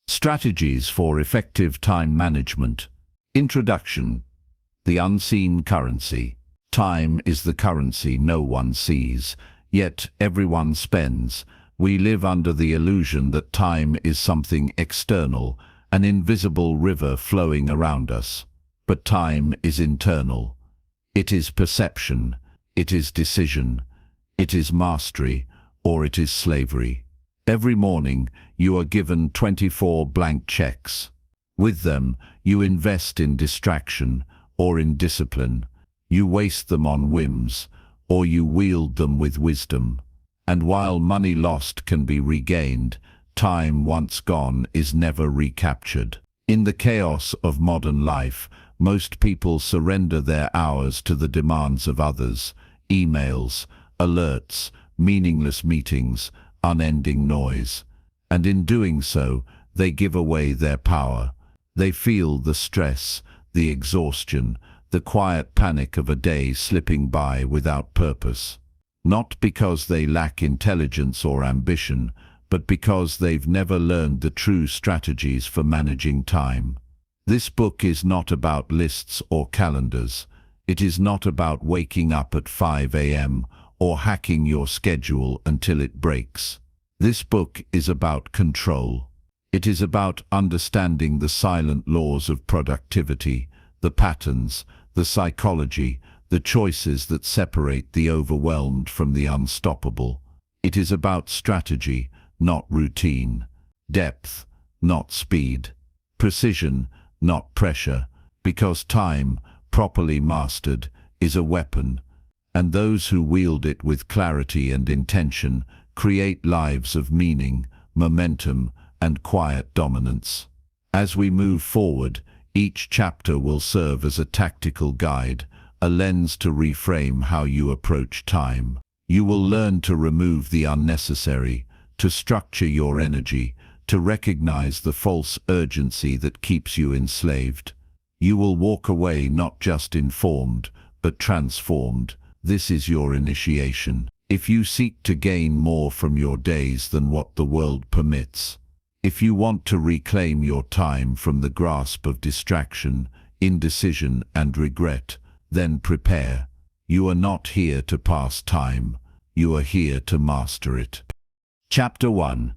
Strategies for Effective Time Management. Introduction. The unseen currency. Time is the currency no one sees, yet everyone spends. We live under the illusion that time is something external, an invisible river flowing around us. But time is internal. It is perception, it is decision, it is mastery, or it is slavery. Every morning, you are given 24 blank checks. With them, you invest in distraction or in discipline. You waste them on whims, or you wield them with wisdom. And while money lost can be regained, time once gone is never recaptured. In the chaos of modern life, most people surrender their hours to the demands of others: emails, alerts, meaningless meetings, unending noise. And in doing so, they give away their power. They feel the stress, the exhaustion, the quiet panic of a day slipping by without purpose. Not because they lack intelligence or ambition, but because they've never learned the true strategies for managing time. This book is not about lists or calendars. It is not about waking up at 5 a.m. or hacking your schedule until it breaks. This book is about control. It is about understanding the silent laws of productivity, the patterns, the psychology, the choices that separate the overwhelmed from the unstoppable. It is about strategy, not routine; depth, not speed; precision, not pressure, because time, properly mastered, is a weapon, and those who wield it with clarity and intention create lives of meaning, momentum, and quiet dominance. As we move forward, each chapter will serve as a tactical guide, a lens to reframe how you approach time. You will learn to remove the unnecessary, to structure your energy, to recognize the false urgency that keeps you enslaved. You will walk away not just informed, but transformed. This is your initiation. If you seek to gain more from your days than what the world permits, if you want to reclaim your time from the grasp of distraction, indecision, and regret, then prepare. You are not here to pass time. You are here to master it. Chapter 1.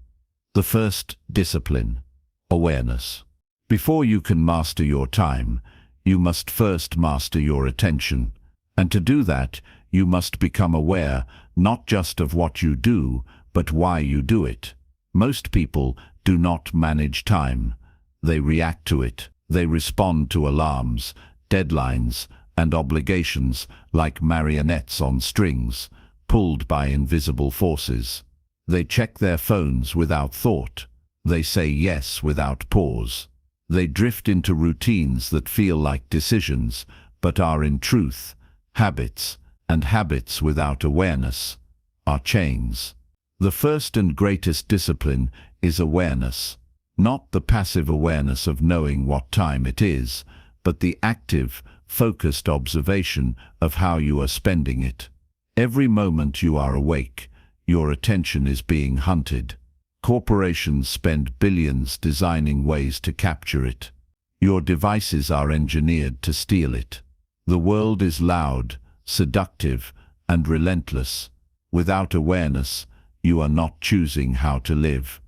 The first discipline: awareness. Before you can master your time, you must first master your attention. And to do that, you must become aware not just of what you do, but why you do it. Most people do not manage time. They react to it. They respond to alarms, deadlines, and obligations like marionettes on strings, pulled by invisible forces. They check their phones without thought. They say yes without pause. They drift into routines that feel like decisions, but are in truth habits, and habits without awareness are chains. The first and greatest discipline is awareness. Not the passive awareness of knowing what time it is, but the active, focused observation of how you are spending it. Every moment you are awake, your attention is being hunted. Corporations spend billions designing ways to capture it. Your devices are engineered to steal it. The world is loud, seductive, and relentless. Without awareness, you are not choosing how to live.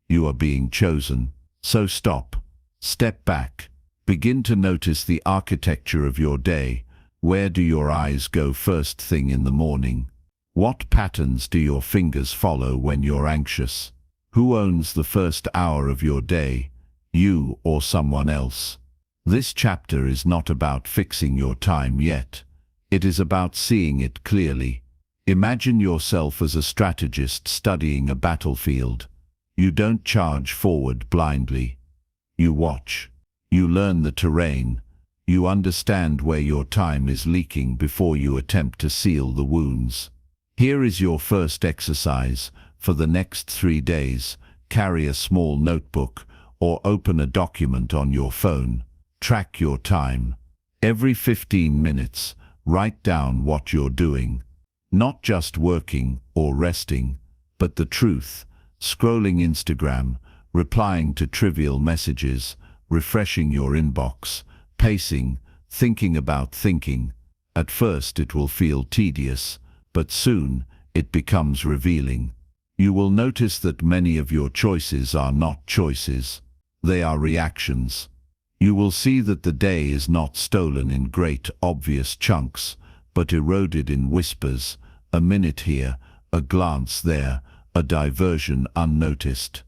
You are being chosen. So stop. Step back. Begin to notice the architecture of your day. Where do your eyes go first thing in the morning? What patterns do your fingers follow when you're anxious? Who owns the first hour of your day, you or someone else? This chapter is not about fixing your time yet. It is about seeing it clearly. Imagine yourself as a strategist studying a battlefield. You don't charge forward blindly. You watch. You learn the terrain. You understand where your time is leaking before you attempt to seal the wounds. Here is your first exercise. For the next 3 days, carry a small notebook or open a document on your phone. Track your time. Every 15 minutes, write down what you're doing. Not just working or resting, but the truth. Scrolling Instagram, replying to trivial messages, refreshing your inbox, pacing, thinking about thinking. At first it will feel tedious, but soon it becomes revealing. You will notice that many of your choices are not choices. They are reactions. You will see that the day is not stolen in great, obvious chunks, but eroded in whispers, a minute here, a glance there, a diversion unnoticed.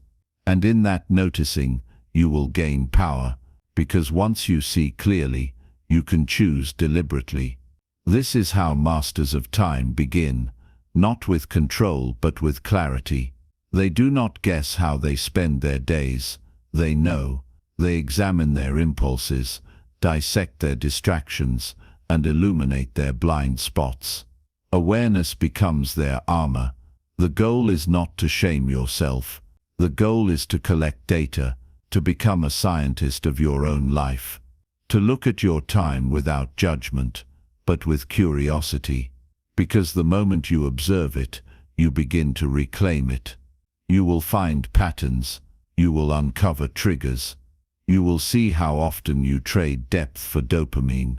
And in that noticing, you will gain power, because once you see clearly, you can choose deliberately. This is how masters of time begin, not with control but with clarity. They do not guess how they spend their days. They know. They examine their impulses, dissect their distractions, and illuminate their blind spots. Awareness becomes their armor. The goal is not to shame yourself. The goal is to collect data, to become a scientist of your own life, to look at your time without judgment, but with curiosity, because the moment you observe it, you begin to reclaim it. You will find patterns, you will uncover triggers, you will see how often you trade depth for dopamine.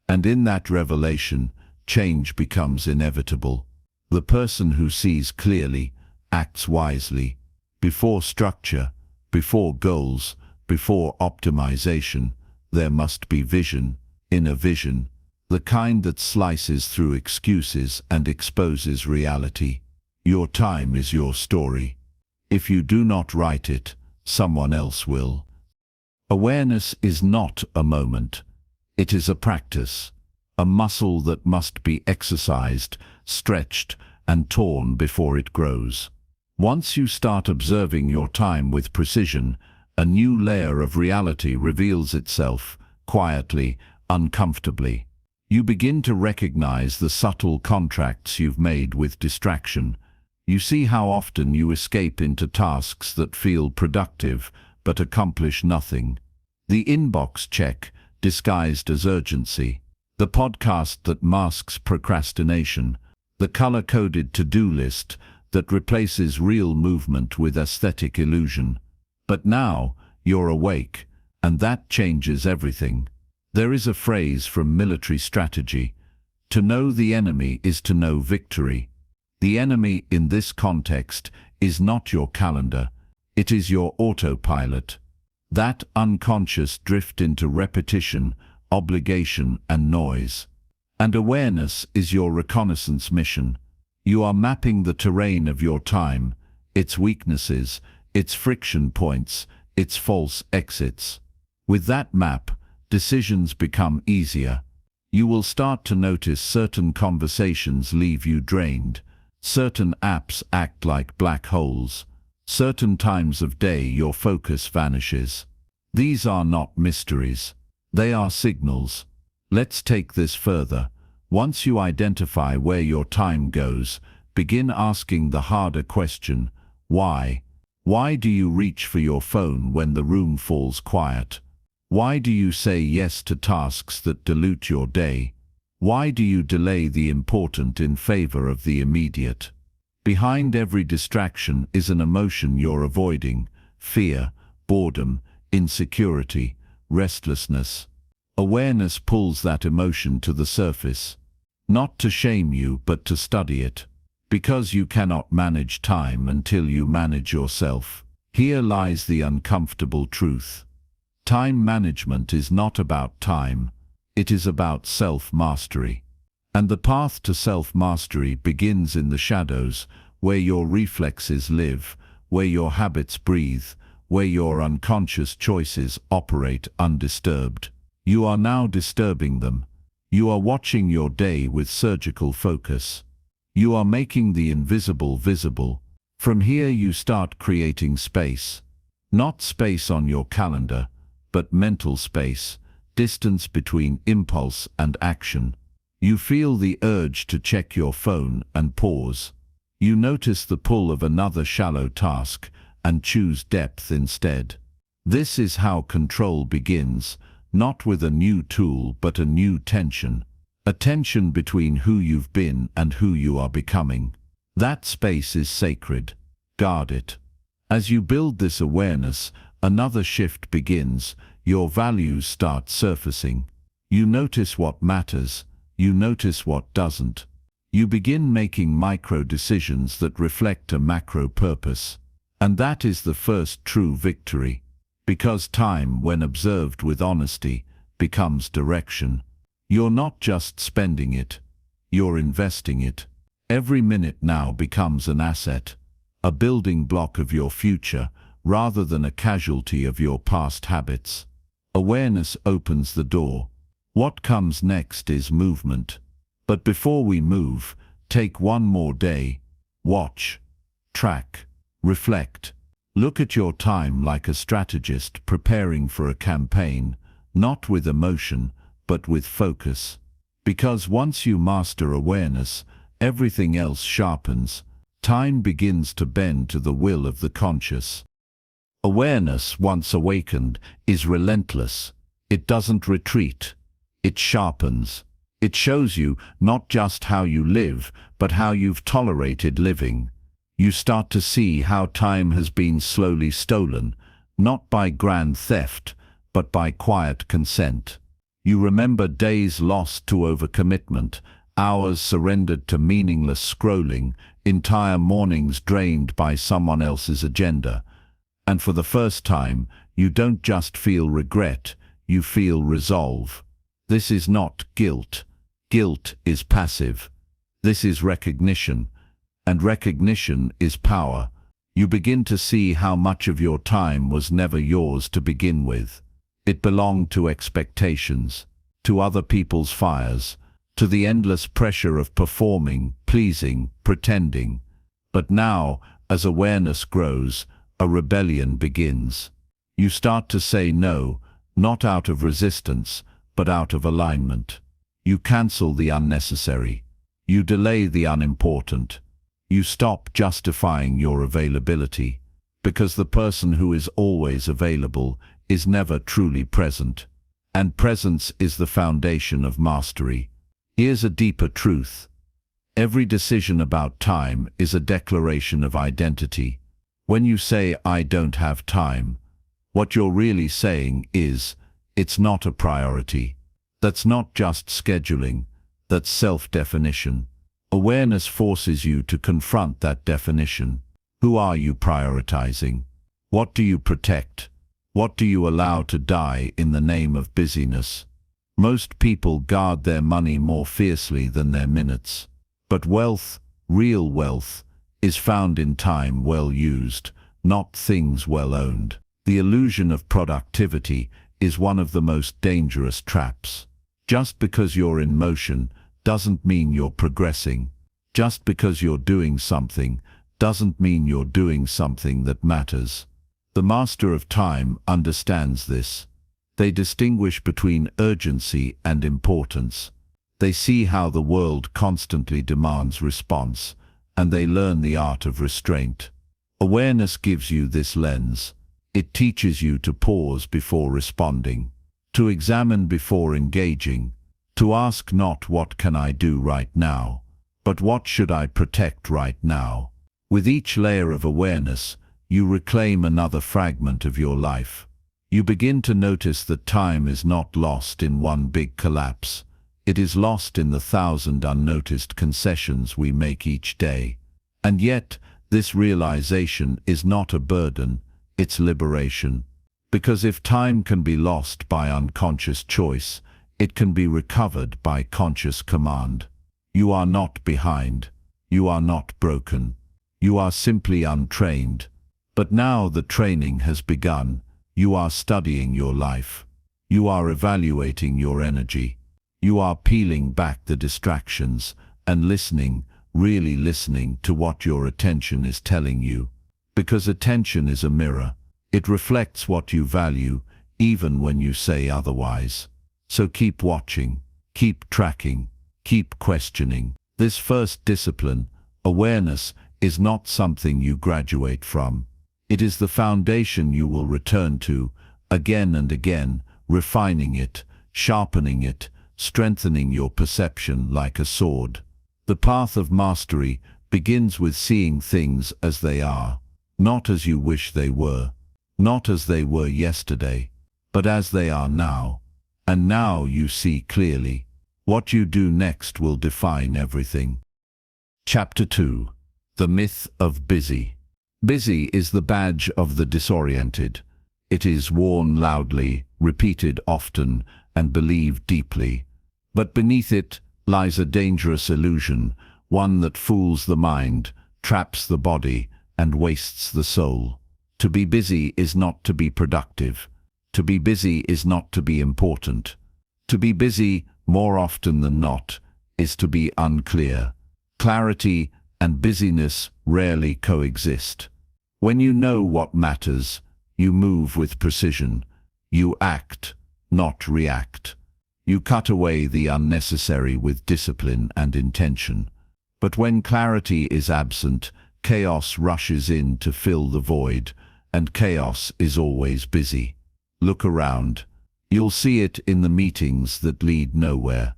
And in that revelation, change becomes inevitable. The person who sees clearly, acts wisely. Before structure, before goals, before optimization, there must be vision, inner vision, the kind that slices through excuses and exposes reality. Your time is your story. If you do not write it, someone else will. Awareness is not a moment. It is a practice, a muscle that must be exercised, stretched, and torn before it grows. Once you start observing your time with precision, a new layer of reality reveals itself, quietly, uncomfortably. You begin to recognize the subtle contracts you've made with distraction. You see how often you escape into tasks that feel productive but accomplish nothing. The inbox check, disguised as urgency. The podcast that masks procrastination. The color-coded to-do list that replaces real movement with aesthetic illusion. But now, you're awake, and that changes everything. There is a phrase from military strategy: to know the enemy is to know victory. The enemy in this context is not your calendar, it is your autopilot. That unconscious drift into repetition, obligation, and noise. And awareness is your reconnaissance mission. You are mapping the terrain of your time, its weaknesses, its friction points, its false exits. With that map, decisions become easier. You will start to notice certain conversations leave you drained, certain apps act like black holes, certain times of day your focus vanishes. These are not mysteries. They are signals. Let's take this further. Once you identify where your time goes, begin asking the harder question: why? Why do you reach for your phone when the room falls quiet? Why do you say yes to tasks that dilute your day? Why do you delay the important in favor of the immediate? Behind every distraction is an emotion you're avoiding: fear, boredom, insecurity, restlessness. Awareness pulls that emotion to the surface, not to shame you but to study it. Because you cannot manage time until you manage yourself. Here lies the uncomfortable truth. Time management is not about time, it is about self-mastery. And the path to self-mastery begins in the shadows, where your reflexes live, where your habits breathe, where your unconscious choices operate undisturbed. You are now disturbing them. You are watching your day with surgical focus. You are making the invisible visible. From here you start creating space. Not space on your calendar, but mental space, distance between impulse and action. You feel the urge to check your phone and pause. You notice the pull of another shallow task and choose depth instead. This is how control begins, not with a new tool but a new tension. A tension between who you've been and who you are becoming. That space is sacred. Guard it. As you build this awareness, another shift begins. Your values start surfacing. You notice what matters. You notice what doesn't. You begin making micro decisions that reflect a macro purpose. And that is the first true victory. Because time, when observed with honesty, becomes direction. You're not just spending it. You're investing it. Every minute now becomes an asset, a building block of your future, rather than a casualty of your past habits. Awareness opens the door. What comes next is movement. But before we move, take one more day. Watch, track, reflect. Look at your time like a strategist preparing for a campaign, not with emotion, but with focus. Because once you master awareness, everything else sharpens. Time begins to bend to the will of the conscious. Awareness, once awakened, is relentless. It doesn't retreat. It sharpens. It shows you not just how you live, but how you've tolerated living. You start to see how time has been slowly stolen, not by grand theft, but by quiet consent. You remember days lost to overcommitment, hours surrendered to meaningless scrolling, entire mornings drained by someone else's agenda. And for the first time, you don't just feel regret, you feel resolve. This is not guilt. Guilt is passive. This is recognition. And recognition is power. You begin to see how much of your time was never yours to begin with. It belonged to expectations, to other people's fires, to the endless pressure of performing, pleasing, pretending. But now, as awareness grows, a rebellion begins. You start to say no, not out of resistance, but out of alignment. You cancel the unnecessary. You delay the unimportant. You stop justifying your availability, because the person who is always available is never truly present. And presence is the foundation of mastery. Here's a deeper truth. Every decision about time is a declaration of identity. When you say, "I don't have time," what you're really saying is, it's not a priority. That's not just scheduling, that's self-definition. Awareness forces you to confront that definition. Who are you prioritizing? What do you protect? What do you allow to die in the name of busyness? Most people guard their money more fiercely than their minutes. But wealth, real wealth, is found in time well used, not things well owned. The illusion of productivity is one of the most dangerous traps. Just because you're in motion doesn't mean you're progressing. Just because you're doing something doesn't mean you're doing something that matters. The master of time understands this. They distinguish between urgency and importance. They see how the world constantly demands response, and they learn the art of restraint. Awareness gives you this lens. It teaches you to pause before responding, to examine before engaging, to ask not what can I do right now, but what should I protect right now. With each layer of awareness, you reclaim another fragment of your life. You begin to notice that time is not lost in one big collapse. It is lost in the 1,000 unnoticed concessions we make each day. And yet, this realization is not a burden, it's liberation. Because if time can be lost by unconscious choice, it can be recovered by conscious command. You are not behind. You are not broken. You are simply untrained. But now the training has begun. You are studying your life. You are evaluating your energy. You are peeling back the distractions and listening, really listening to what your attention is telling you. Because attention is a mirror. It reflects what you value, even when you say otherwise. So keep watching, keep tracking, keep questioning. This first discipline, awareness, is not something you graduate from. It is the foundation you will return to, again and again, refining it, sharpening it, strengthening your perception like a sword. The path of mastery begins with seeing things as they are. not as you wish they were, not as they were yesterday, but as they are now. And now you see clearly. What you do next will define everything. Chapter 2. The Myth of Busy. Busy is the badge of the disoriented. It is worn loudly, repeated often, and believed deeply. But beneath it lies a dangerous illusion, one that fools the mind, traps the body, and wastes the soul. To be busy is not to be productive. To be busy is not to be important. To be busy, more often than not, is to be unclear. Clarity and busyness rarely coexist. When you know what matters, you move with precision. You act, not react. You cut away the unnecessary with discipline and intention. But when clarity is absent, chaos rushes in to fill the void, and chaos is always busy. Look around. You'll see it in the meetings that lead nowhere,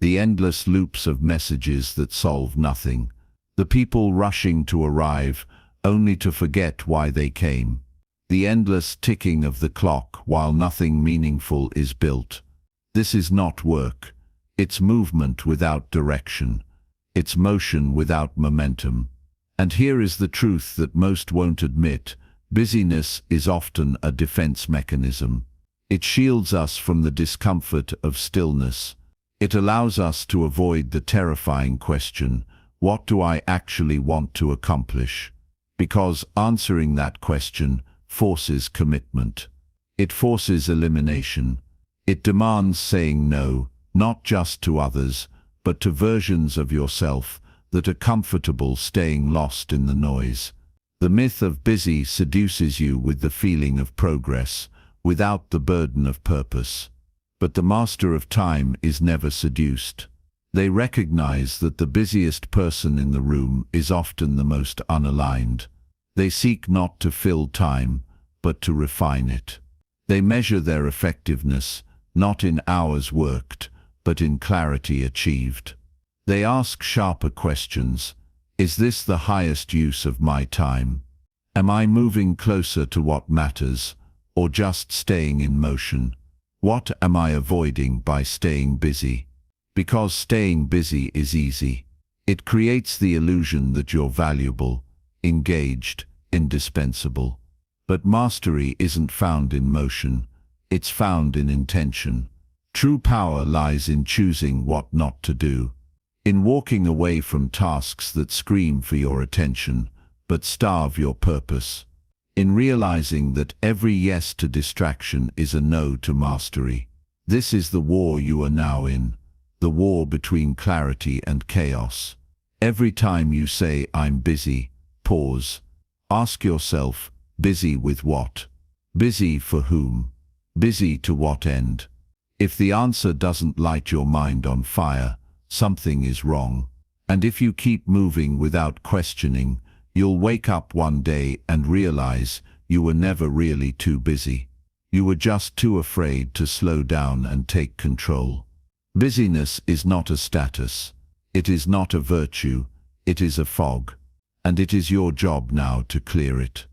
the endless loops of messages that solve nothing, the people rushing to arrive only to forget why they came, the endless ticking of the clock while nothing meaningful is built. This is not work. It's movement without direction. It's motion without momentum. And here is the truth that most won't admit. Busyness is often a defense mechanism. It shields us from the discomfort of stillness. It allows us to avoid the terrifying question, what do I actually want to accomplish? Because answering that question forces commitment. It forces elimination. It demands saying no, not just to others, but to versions of yourself that are comfortable staying lost in the noise. The myth of busy seduces you with the feeling of progress, without the burden of purpose. But the master of time is never seduced. They recognize that the busiest person in the room is often the most unaligned. They seek not to fill time, but to refine it. They measure their effectiveness, not in hours worked, but in clarity achieved. They ask sharper questions. Is this the highest use of my time? Am I moving closer to what matters, or just staying in motion? What am I avoiding by staying busy? Because staying busy is easy. It creates the illusion that you're valuable, engaged, indispensable. But mastery isn't found in motion. It's found in intention. True power lies in choosing what not to do, in walking away from tasks that scream for your attention, but starve your purpose. In realizing that every yes to distraction is a no to mastery. This is the war you are now in, the war between clarity and chaos. Every time you say, I'm busy, pause. Ask yourself, busy with what? Busy for whom? Busy to what end? If the answer doesn't light your mind on fire, something is wrong. And if you keep moving without questioning, you'll wake up one day and realize you were never really too busy. You were just too afraid to slow down and take control. Busyness is not a status. It is not a virtue. It is a fog. And it is your job now to clear it.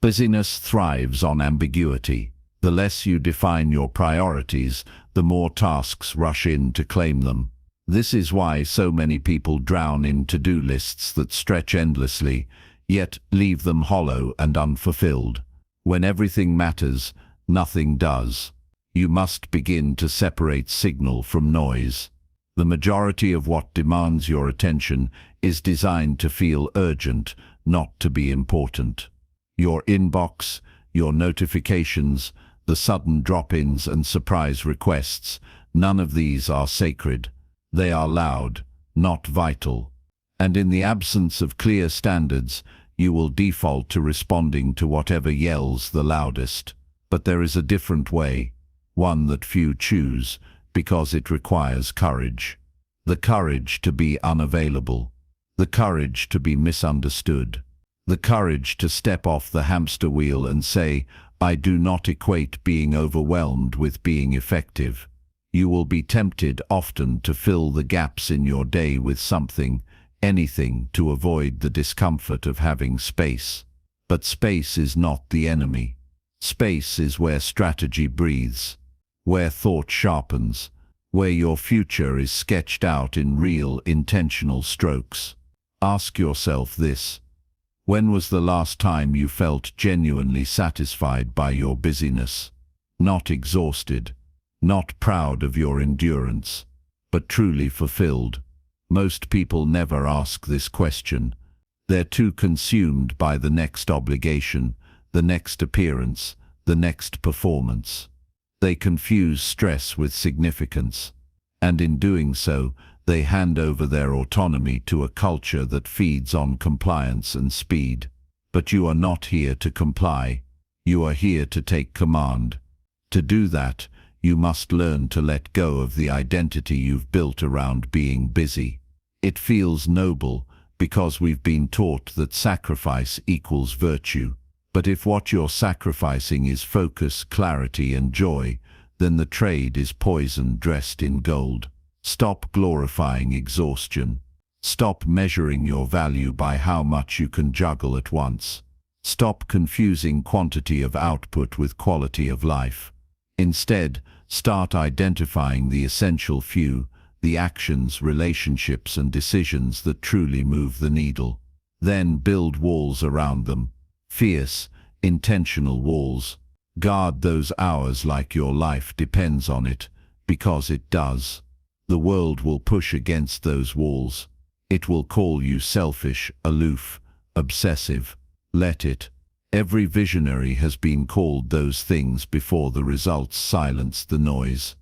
Busyness thrives on ambiguity. The less you define your priorities, the more tasks rush in to claim them. This is why so many people drown in to-do lists that stretch endlessly, yet leave them hollow and unfulfilled. When everything matters, nothing does. You must begin to separate signal from noise. The majority of what demands your attention is designed to feel urgent, not to be important. Your inbox, your notifications, the sudden drop-ins and surprise requests, none of these are sacred. They are loud, not vital. And in the absence of clear standards, you will default to responding to whatever yells the loudest. But there is a different way, one that few choose, because it requires courage. The courage to be unavailable. The courage to be misunderstood. The courage to step off the hamster wheel and say, I do not equate being overwhelmed with being effective. You will be tempted often to fill the gaps in your day with something, anything, to avoid the discomfort of having space. But space is not the enemy. Space is where strategy breathes, where thought sharpens, where your future is sketched out in real, intentional strokes. Ask yourself this: when was the last time you felt genuinely satisfied by your busyness? Not exhausted, not proud of your endurance, but truly fulfilled. Most people never ask this question. They're too consumed by the next obligation, the next appearance, the next performance. They confuse stress with significance, and in doing so, they hand over their autonomy to a culture that feeds on compliance and speed. But you are not here to comply. You are here to take command. To do that, you must learn to let go of the identity you've built around being busy. It feels noble because we've been taught that sacrifice equals virtue. But if what you're sacrificing is focus, clarity, and joy, then the trade is poison dressed in gold. Stop glorifying exhaustion. Stop measuring your value by how much you can juggle at once. Stop confusing quantity of output with quality of life. Instead, start identifying the essential few, the actions, relationships, and decisions that truly move the needle. Then build walls around them. Fierce, intentional walls. Guard those hours like your life depends on it, because it does. The world will push against those walls. It will call you selfish, aloof, obsessive. Let it. Every visionary has been called those things before the results silenced the noise.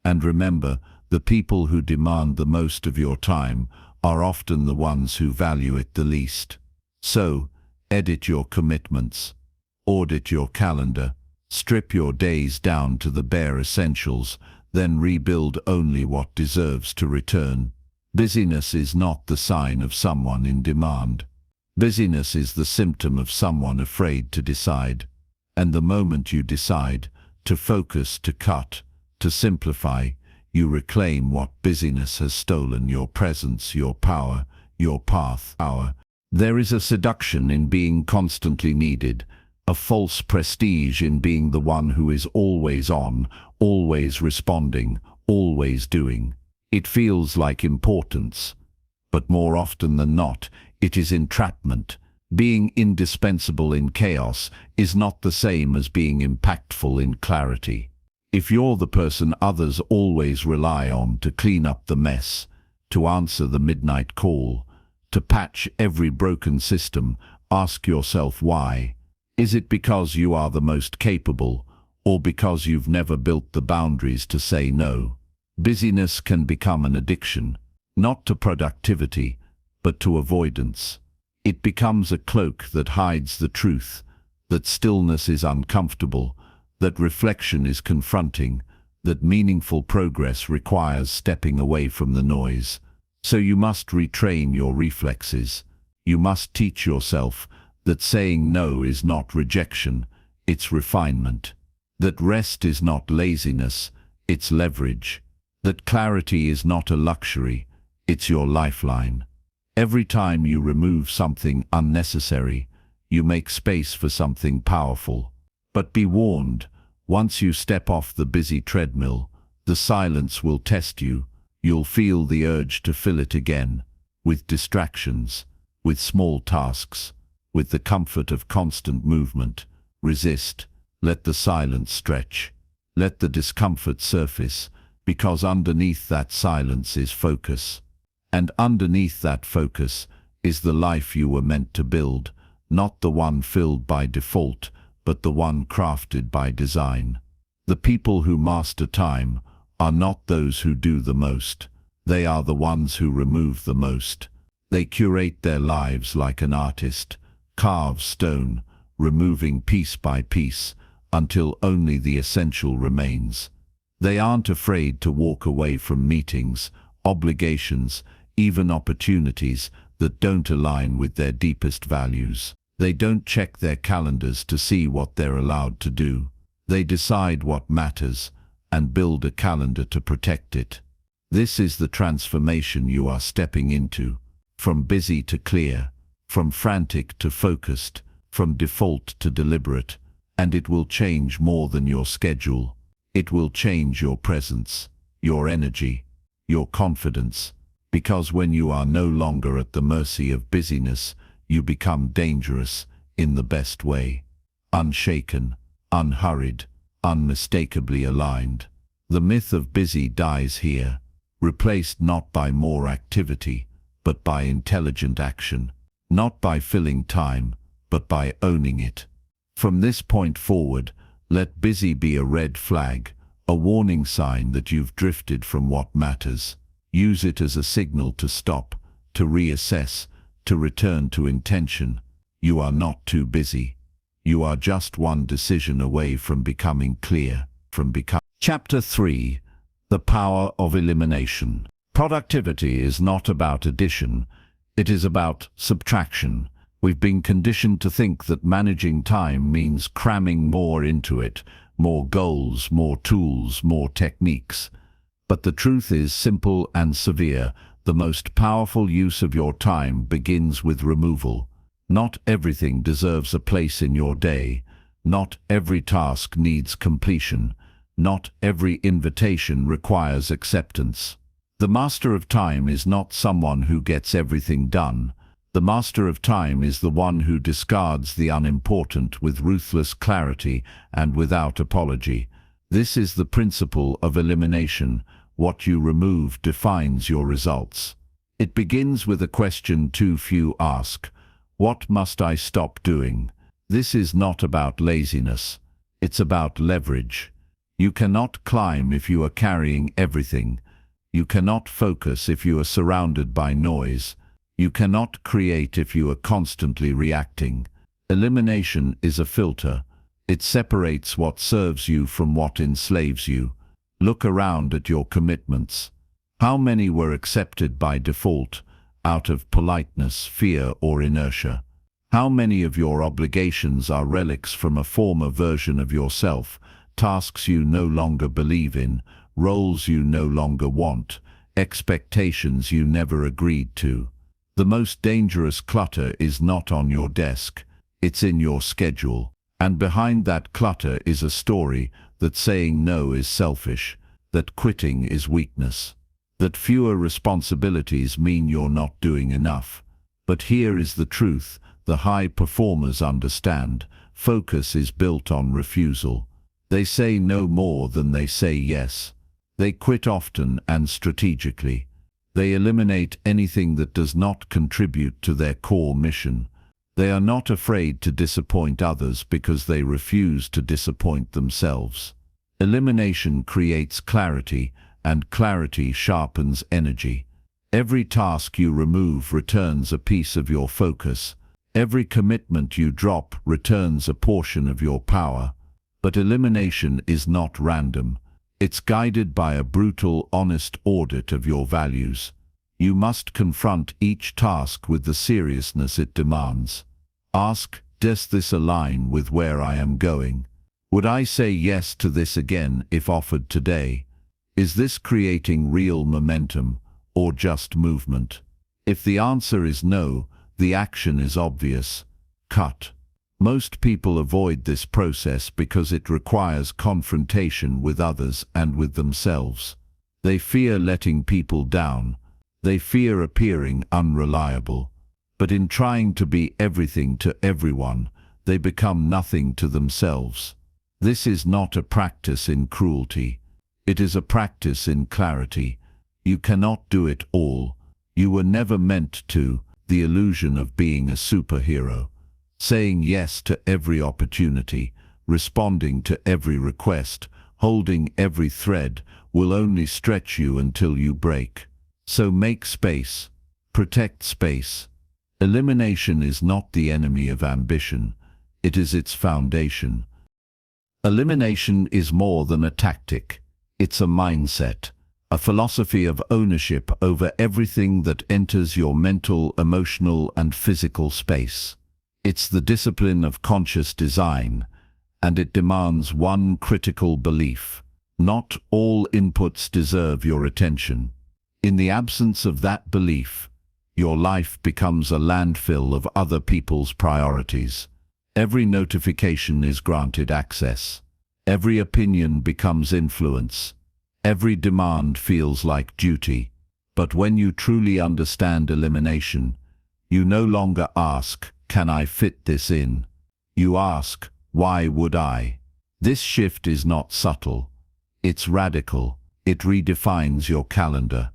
And remember, the people who demand the most of your time are often the ones who value it the least. So, edit your commitments. Audit your calendar. Strip your days down to the bare essentials, then rebuild only what deserves to return. Busyness is not the sign of someone in demand. Busyness is the symptom of someone afraid to decide. And the moment you decide to focus, to cut, to simplify, you reclaim what busyness has stolen: your presence, your power, your path. There is a seduction in being constantly needed, a false prestige in being the one who is always on, always responding, always doing. It feels like importance, but more often than not, it is entrapment. Being indispensable in chaos is not the same as being impactful in clarity. If you're the person others always rely on to clean up the mess, to answer the midnight call, to patch every broken system, ask yourself why. Is it because you are the most capable, or because you've never built the boundaries to say no? Busyness can become an addiction, not to productivity, but to avoidance. It becomes a cloak that hides the truth, that stillness is uncomfortable, that reflection is confronting, that meaningful progress requires stepping away from the noise. So you must retrain your reflexes. You must teach yourself that saying no is not rejection, it's refinement. That rest is not laziness, it's leverage. That clarity is not a luxury, it's your lifeline. Every time you remove something unnecessary, you make space for something powerful. But be warned, once you step off the busy treadmill, the silence will test you. You'll feel the urge to fill it again, with distractions, with small tasks, with the comfort of constant movement. Resist, let the silence stretch, let the discomfort surface, because underneath that silence is focus. And underneath that focus is the life you were meant to build, not the one filled by default, but the one crafted by design. The people who master time are not those who do the most. They are the ones who remove the most. They curate their lives like an artist, carve stone, removing piece by piece, until only the essential remains. They aren't afraid to walk away from meetings, obligations, even opportunities that don't align with their deepest values. They don't check their calendars to see what they're allowed to do. They decide what matters and build a calendar to protect it. This is the transformation you are stepping into, from busy to clear, from frantic to focused, from default to deliberate, and it will change more than your schedule. It will change your presence, your energy, your confidence, because when you are no longer at the mercy of busyness, you become dangerous in the best way. Unshaken, unhurried, unmistakably aligned. The myth of busy dies here, replaced not by more activity, but by intelligent action, not by filling time, but by owning it. From this point forward, let busy be a red flag, a warning sign that you've drifted from what matters. Use it as a signal to stop, to reassess, to return to intention. You are not too busy. You are just one decision away from becoming clear, Chapter 3. The Power of Elimination. Productivity is not about addition, it is about subtraction. We've been conditioned to think that managing time means cramming more into it, more goals, more tools, more techniques. But the truth is simple and severe. The most powerful use of your time begins with removal. Not everything deserves a place in your day. Not every task needs completion. Not every invitation requires acceptance. The master of time is not someone who gets everything done. The master of time is the one who discards the unimportant with ruthless clarity and without apology. This is the principle of elimination. What you remove defines your results. It begins with a question too few ask. What must I stop doing? This is not about laziness. It's about leverage. You cannot climb if you are carrying everything. You cannot focus if you are surrounded by noise. You cannot create if you are constantly reacting. Elimination is a filter. It separates what serves you from what enslaves you. Look around at your commitments. How many were accepted by default, out of politeness, fear, or inertia? How many of your obligations are relics from a former version of yourself, tasks you no longer believe in, roles you no longer want, expectations you never agreed to? The most dangerous clutter is not on your desk, it's in your schedule. And behind that clutter is a story that saying no is selfish, that quitting is weakness, that fewer responsibilities mean you're not doing enough. But here is the truth, the high performers understand. Focus is built on refusal. They say no more than they say yes. They quit often and strategically. They eliminate anything that does not contribute to their core mission. They are not afraid to disappoint others because they refuse to disappoint themselves. Elimination creates clarity, and clarity sharpens energy. Every task you remove returns a piece of your focus. Every commitment you drop returns a portion of your power. But elimination is not random. It's guided by a brutal, honest audit of your values. You must confront each task with the seriousness it demands. Ask, does this align with where I am going? Would I say yes to this again if offered today? Is this creating real momentum or just movement? If the answer is no, the action is obvious. Cut. Most people avoid this process because it requires confrontation with others and with themselves. They fear letting people down. They fear appearing unreliable. But in trying to be everything to everyone, they become nothing to themselves. This is not a practice in cruelty. It is a practice in clarity. You cannot do it all. You were never meant to. The illusion of being a superhero. Saying yes to every opportunity, responding to every request, holding every thread, will only stretch you until you break. So make space. Protect space. Elimination is not the enemy of ambition. It is its foundation. Elimination is more than a tactic. It's a mindset, a philosophy of ownership over everything that enters your mental, emotional, and physical space. It's the discipline of conscious design, and it demands one critical belief. Not all inputs deserve your attention. In the absence of that belief, your life becomes a landfill of other people's priorities. Every notification is granted access. Every opinion becomes influence. Every demand feels like duty. But when you truly understand elimination, you no longer ask, "Can I fit this in?" You ask, "Why would I?" This shift is not subtle. It's radical. It redefines your calendar.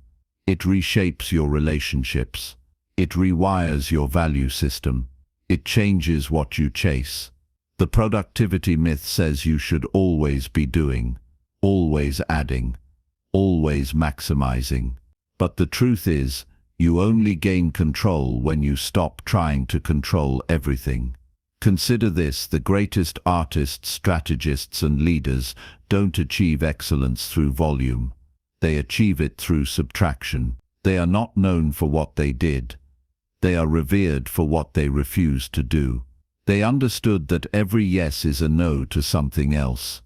It reshapes your relationships. It rewires your value system. It changes what you chase. The productivity myth says you should always be doing, always adding, always maximizing. But the truth is, you only gain control when you stop trying to control everything. Consider this: the greatest artists, strategists, and leaders don't achieve excellence through volume. They achieve it through subtraction. They are not known for what they did. They are revered for what they refused to do. They understood that every yes is a no to something else,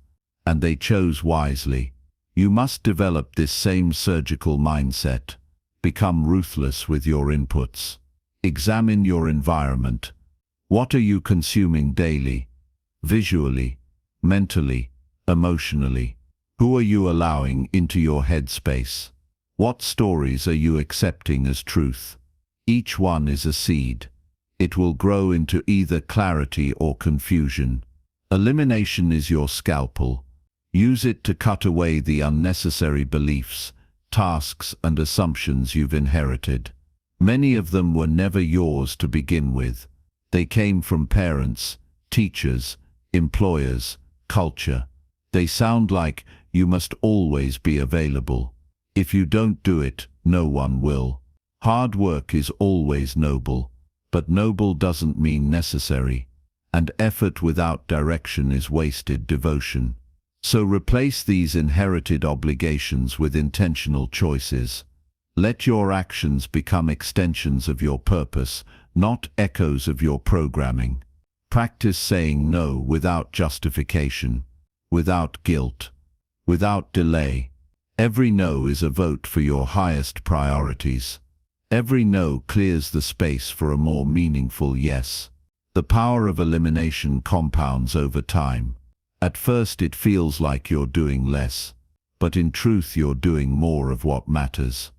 and they chose wisely. You must develop this same surgical mindset. Become ruthless with your inputs. Examine your environment. What are you consuming daily? Visually, mentally, emotionally? Who are you allowing into your headspace? What stories are you accepting as truth? Each one is a seed. It will grow into either clarity or confusion. Elimination is your scalpel. Use it to cut away the unnecessary beliefs, tasks, and assumptions you've inherited. Many of them were never yours to begin with. They came from parents, teachers, employers, culture. They sound like, "You must always be available. If you don't do it, no one will." Hard work is always noble, but noble doesn't mean necessary, and effort without direction is wasted devotion. So replace these inherited obligations with intentional choices. Let your actions become extensions of your purpose, not echoes of your programming. Practice saying no without justification, without guilt, without delay. Every no is a vote for your highest priorities. Every no clears the space for a more meaningful yes. The power of elimination compounds over time. At first it feels like you're doing less, but in truth you're doing more of what matters.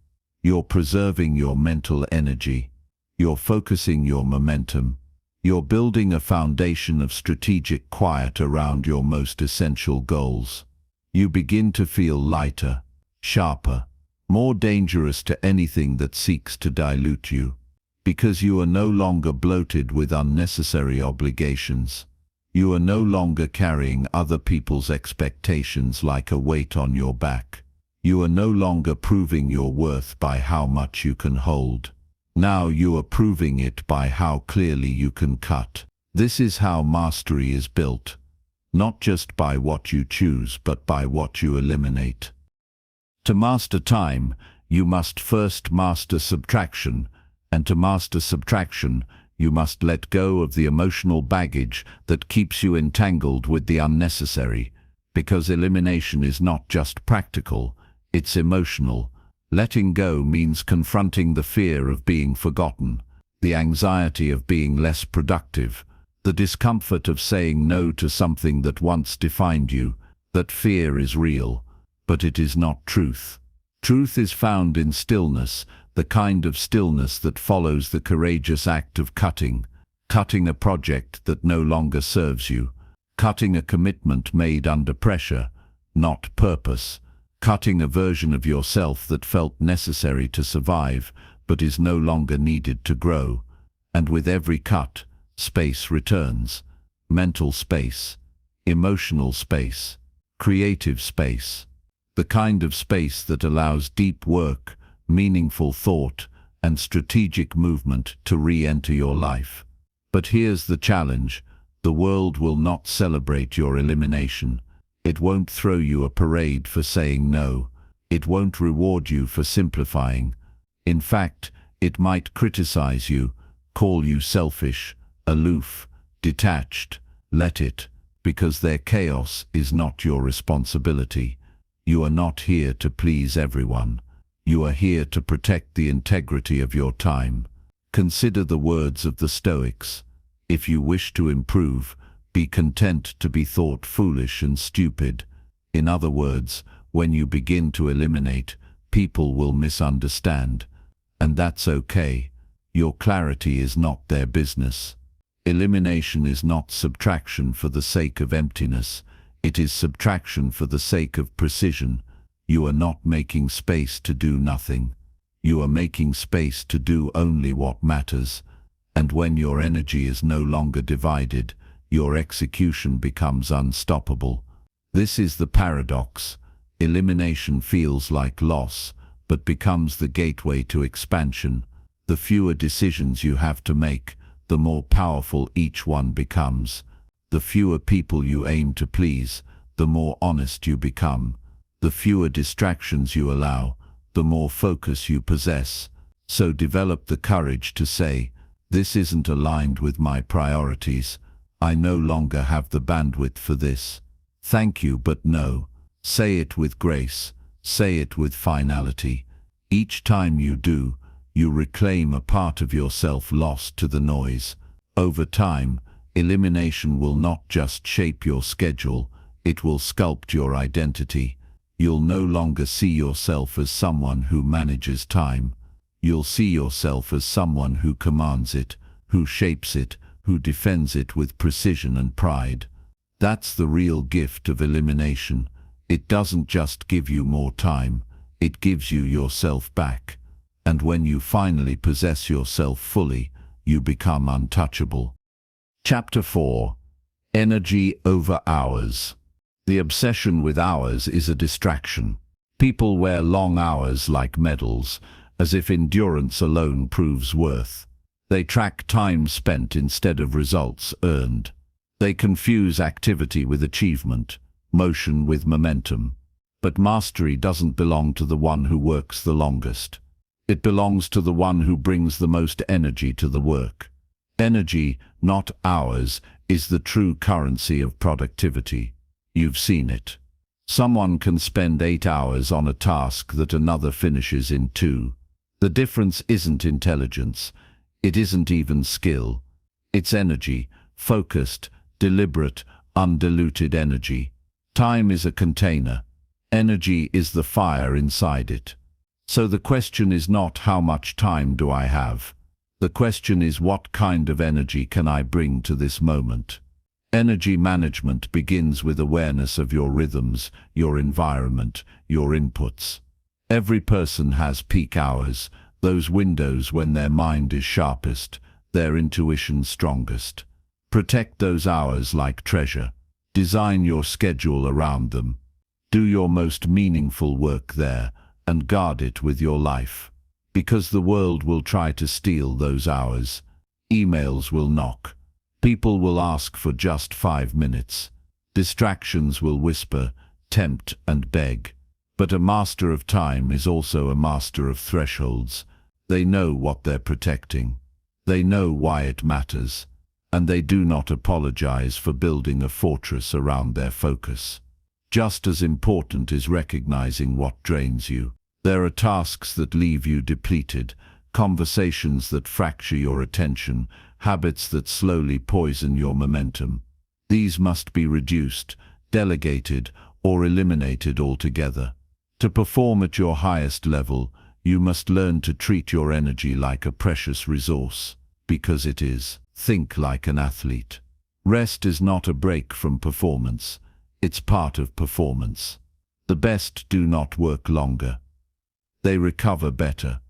You're preserving your mental energy. You're focusing your momentum. You're building a foundation of strategic quiet around your most essential goals. You begin to feel lighter, sharper, more dangerous to anything that seeks to dilute you, because you are no longer bloated with unnecessary obligations. You are no longer carrying other people's expectations like a weight on your back. You are no longer proving your worth by how much you can hold. Now you are proving it by how clearly you can cut. This is how mastery is built, not just by what you choose, but by what you eliminate. To master time, you must first master subtraction, and to master subtraction, you must let go of the emotional baggage that keeps you entangled with the unnecessary, because elimination is not just practical, it's emotional. Letting go means confronting the fear of being forgotten, the anxiety of being less productive, the discomfort of saying no to something that once defined you. That fear is real, but it is not truth. Truth is found in stillness, the kind of stillness that follows the courageous act of cutting a project that no longer serves you, cutting a commitment made under pressure, not purpose, cutting a version of yourself that felt necessary to survive but is no longer needed to grow. And with every cut, space returns: mental space, emotional space, creative space. The kind of space that allows deep work, meaningful thought, and strategic movement to re-enter your life. But here's the challenge: the world will not celebrate your elimination. It won't throw you a parade for saying no. It won't reward you for simplifying. In fact, it might criticize you, call you selfish, aloof, detached. Let it, because their chaos is not your responsibility. You are not here to please everyone. You are here to protect the integrity of your time. Consider the words of the Stoics. If you wish to improve, be content to be thought foolish and stupid. In other words, when you begin to eliminate, people will misunderstand. And that's okay. Your clarity is not their business. Elimination is not subtraction for the sake of emptiness. It is subtraction for the sake of precision. You are not making space to do nothing. You are making space to do only what matters. And when your energy is no longer divided, your execution becomes unstoppable. This is the paradox. Elimination feels like loss, but becomes the gateway to expansion. The fewer decisions you have to make, the more powerful each one becomes. The fewer people you aim to please, the more honest you become. The fewer distractions you allow, the more focus you possess. So develop the courage to say, "This isn't aligned with my priorities. I no longer have the bandwidth for this. Thank you, but no." Say it with grace. Say it with finality. Each time you do, you reclaim a part of yourself lost to the noise. Over time, elimination will not just shape your schedule, it will sculpt your identity. You'll no longer see yourself as someone who manages time. You'll see yourself as someone who commands it, who shapes it, who defends it with precision and pride. That's the real gift of elimination. It doesn't just give you more time, it gives you yourself back. And when you finally possess yourself fully, you become untouchable. Chapter 4. Energy over hours. The obsession with hours is a distraction. People wear long hours like medals, as if endurance alone proves worth. They track time spent instead of results earned. They confuse activity with achievement, motion with momentum. But mastery doesn't belong to the one who works the longest. It belongs to the one who brings the most energy to the work. Energy, not hours, is the true currency of productivity. You've seen it. Someone can spend 8 hours on a task that another finishes in 2. The difference isn't intelligence. It isn't even skill. It's energy, focused, deliberate, undiluted energy. Time is a container. Energy is the fire inside it. So the question is not how much time do I have. The question is what kind of energy can I bring to this moment. Energy management begins with awareness of your rhythms, your environment, your inputs. Every person has peak hours, those windows when their mind is sharpest, their intuition strongest. Protect those hours like treasure. Design your schedule around them. Do your most meaningful work there, and guard it with your life. Because the world will try to steal those hours. Emails will knock. People will ask for just 5 minutes. Distractions will whisper, tempt, and beg. But a master of time is also a master of thresholds. They know what they're protecting. They know why it matters. And they do not apologize for building a fortress around their focus. Just as important is recognizing what drains you. There are tasks that leave you depleted, conversations that fracture your attention, habits that slowly poison your momentum. These must be reduced, delegated, or eliminated altogether. To perform at your highest level, you must learn to treat your energy like a precious resource, because it is. Think like an athlete. Rest is not a break from performance. It's part of performance. The best do not work longer. They recover better.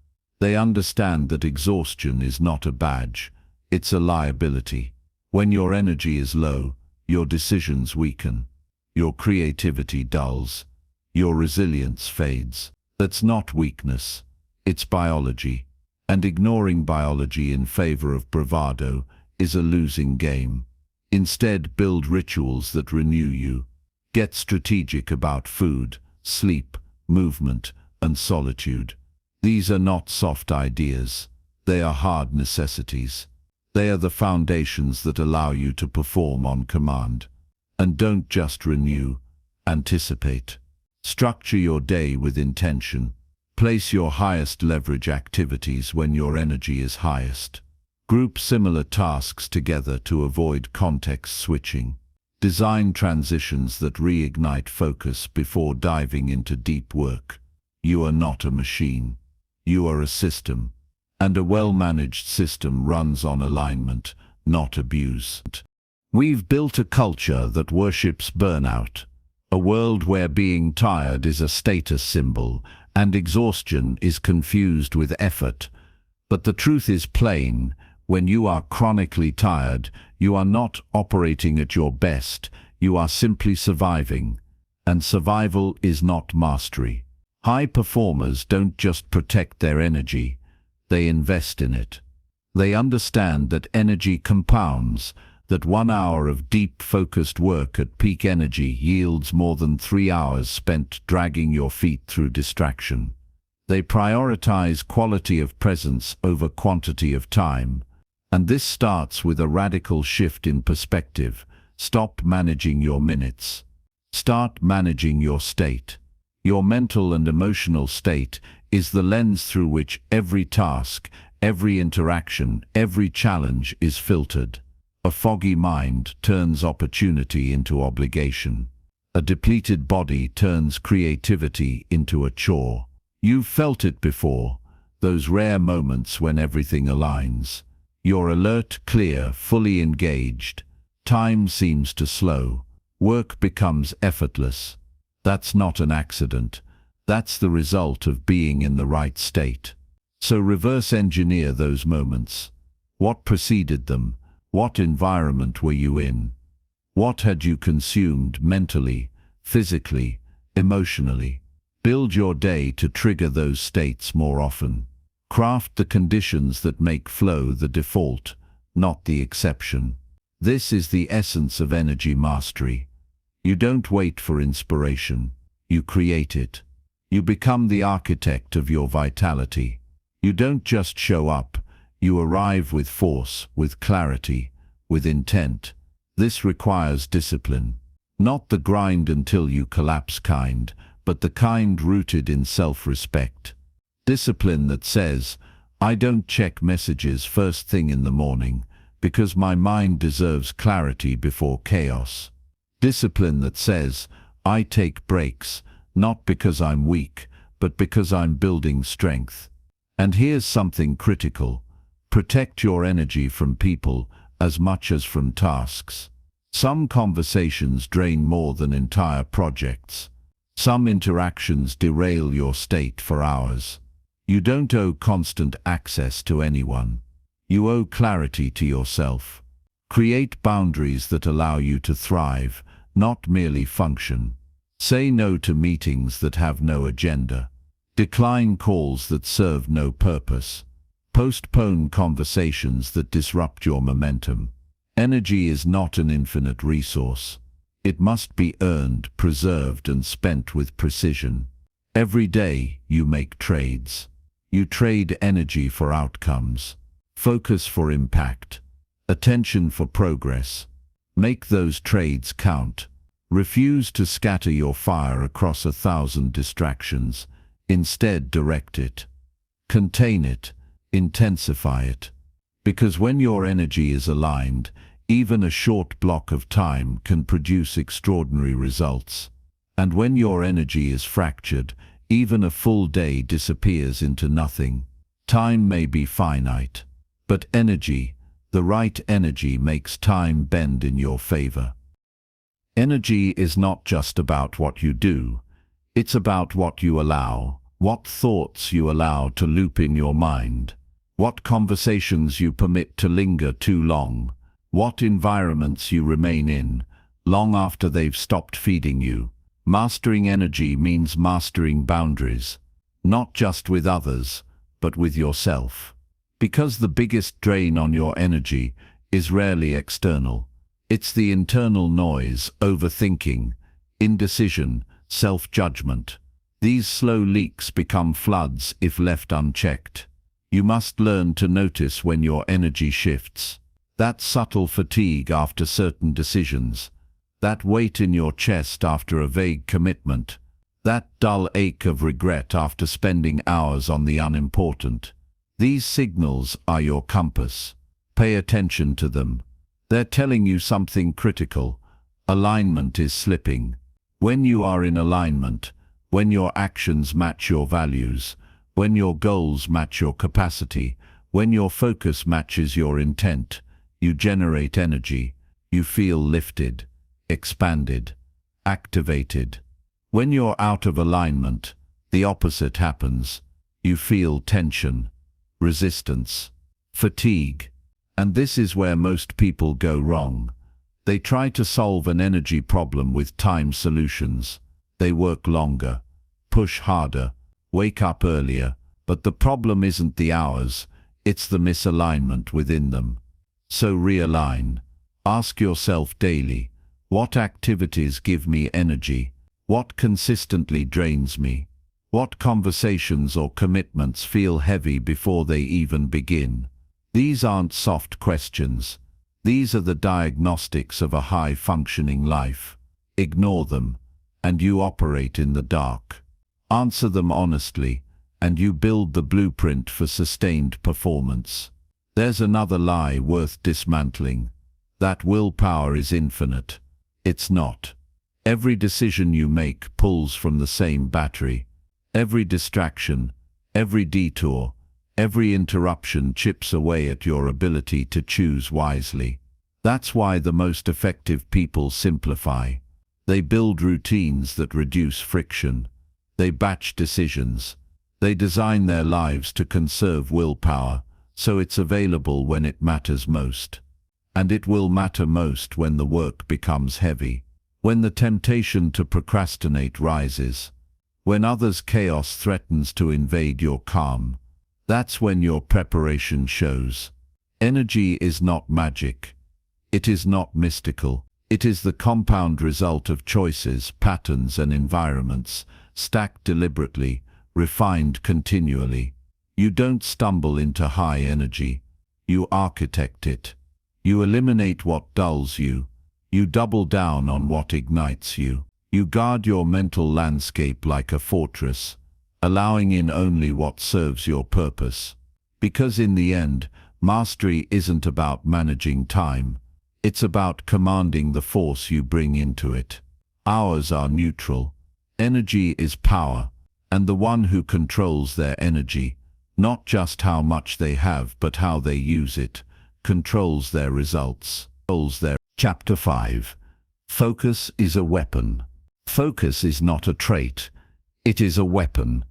They understand that exhaustion is not a badge. It's a liability. When your energy is low, your decisions weaken. Your creativity dulls. Your resilience fades. That's not weakness. It's biology. And ignoring biology in favor of bravado is a losing game. Instead, build rituals that renew you. Get strategic about food, sleep, movement, and solitude. These are not soft ideas. They are hard necessities. They are the foundations that allow you to perform on command. And don't just renew, anticipate. Structure your day with intention. Place your highest leverage activities when your energy is highest. Group similar tasks together to avoid context switching. Design transitions that reignite focus before diving into deep work. You are not a machine. You are a system. And a well-managed system runs on alignment, not abuse. We've built a culture that worships burnout. A world where being tired is a status symbol and exhaustion is confused with effort. But the truth is plain. When you are chronically tired, you are not operating at your best, you are simply surviving. And survival is not mastery. High performers don't just protect their energy, they invest in it. They understand that energy compounds, that 1 hour of deep focused work at peak energy yields more than 3 hours spent dragging your feet through distraction. They prioritize quality of presence over quantity of time. And this starts with a radical shift in perspective. Stop managing your minutes. Start managing your state. Your mental and emotional state is the lens through which every task, every interaction, every challenge is filtered. A foggy mind turns opportunity into obligation. A depleted body turns creativity into a chore. You've felt it before, those rare moments when everything aligns. You're alert, clear, fully engaged. Time seems to slow. Work becomes effortless. That's not an accident. That's the result of being in the right state. So reverse engineer those moments. What preceded them? What environment were you in? What had you consumed mentally, physically, emotionally? Build your day to trigger those states more often. Craft the conditions that make flow the default, not the exception. This is the essence of energy mastery. You don't wait for inspiration. You create it. You become the architect of your vitality. You don't just show up. You arrive with force, with clarity, with intent. This requires discipline. Not the grind until you collapse kind, but the kind rooted in self-respect. Discipline that says, I don't check messages first thing in the morning, because my mind deserves clarity before chaos. Discipline that says, I take breaks, not because I'm weak, but because I'm building strength. And here's something critical. Protect your energy from people as much as from tasks. Some conversations drain more than entire projects. Some interactions derail your state for hours. You don't owe constant access to anyone. You owe clarity to yourself. Create boundaries that allow you to thrive, not merely function. Say no to meetings that have no agenda. Decline calls that serve no purpose. Postpone conversations that disrupt your momentum. Energy is not an infinite resource. It must be earned, preserved, and spent with precision. Every day you make trades. You trade energy for outcomes, focus for impact, attention for progress. Make those trades count. Refuse to scatter your fire across 1,000 distractions. Instead, direct it. Contain it. Intensify it. Because when your energy is aligned, even a short block of time can produce extraordinary results. And when your energy is fractured, even a full day disappears into nothing. Time may be finite, but energy, the right energy, makes time bend in your favor. Energy is not just about what you do, it's about what you allow, what thoughts you allow to loop in your mind, what conversations you permit to linger too long, what environments you remain in, long after they've stopped feeding you. Mastering energy means mastering boundaries, not just with others, but with yourself. Because the biggest drain on your energy is rarely external. It's the internal noise, overthinking, indecision, self-judgment. These slow leaks become floods if left unchecked. You must learn to notice when your energy shifts. That subtle fatigue after certain decisions. That weight in your chest after a vague commitment. That dull ache of regret after spending hours on the unimportant. These signals are your compass. Pay attention to them. They're telling you something critical. Alignment is slipping. When you are in alignment, when your actions match your values, when your goals match your capacity, when your focus matches your intent, you generate energy. You feel lifted, expanded, activated. When you're out of alignment, the opposite happens. You feel tension, resistance, fatigue. And this is where most people go wrong. They try to solve an energy problem with time solutions. They work longer, push harder, wake up earlier, but the problem isn't the hours, it's the misalignment within them. So realign. Ask yourself daily, what activities give me energy? What consistently drains me? What conversations or commitments feel heavy before they even begin? These aren't soft questions. These are the diagnostics of a high-functioning life. Ignore them, and you operate in the dark. Answer them honestly, and you build the blueprint for sustained performance. There's another lie worth dismantling. That willpower is infinite. It's not. Every decision you make pulls from the same battery. Every distraction, every detour, every interruption chips away at your ability to choose wisely. That's why the most effective people simplify. They build routines that reduce friction. They batch decisions. They design their lives to conserve willpower, so it's available when it matters most. And it will matter most when the work becomes heavy, when the temptation to procrastinate rises, when others' chaos threatens to invade your calm. That's when your preparation shows. Energy is not magic. It is not mystical. It is the compound result of choices, patterns, and environments, stacked deliberately, refined continually. You don't stumble into high energy. You architect it. You eliminate what dulls you. You double down on what ignites you. You guard your mental landscape like a fortress, allowing in only what serves your purpose. Because in the end, mastery isn't about managing time. It's about commanding the force you bring into it. Hours are neutral. Energy is power, and the one who controls their energy, not just how much they have but how they use it, controls their results. Chapter 5. Focus is a weapon. Focus is not a trait. It is a weapon.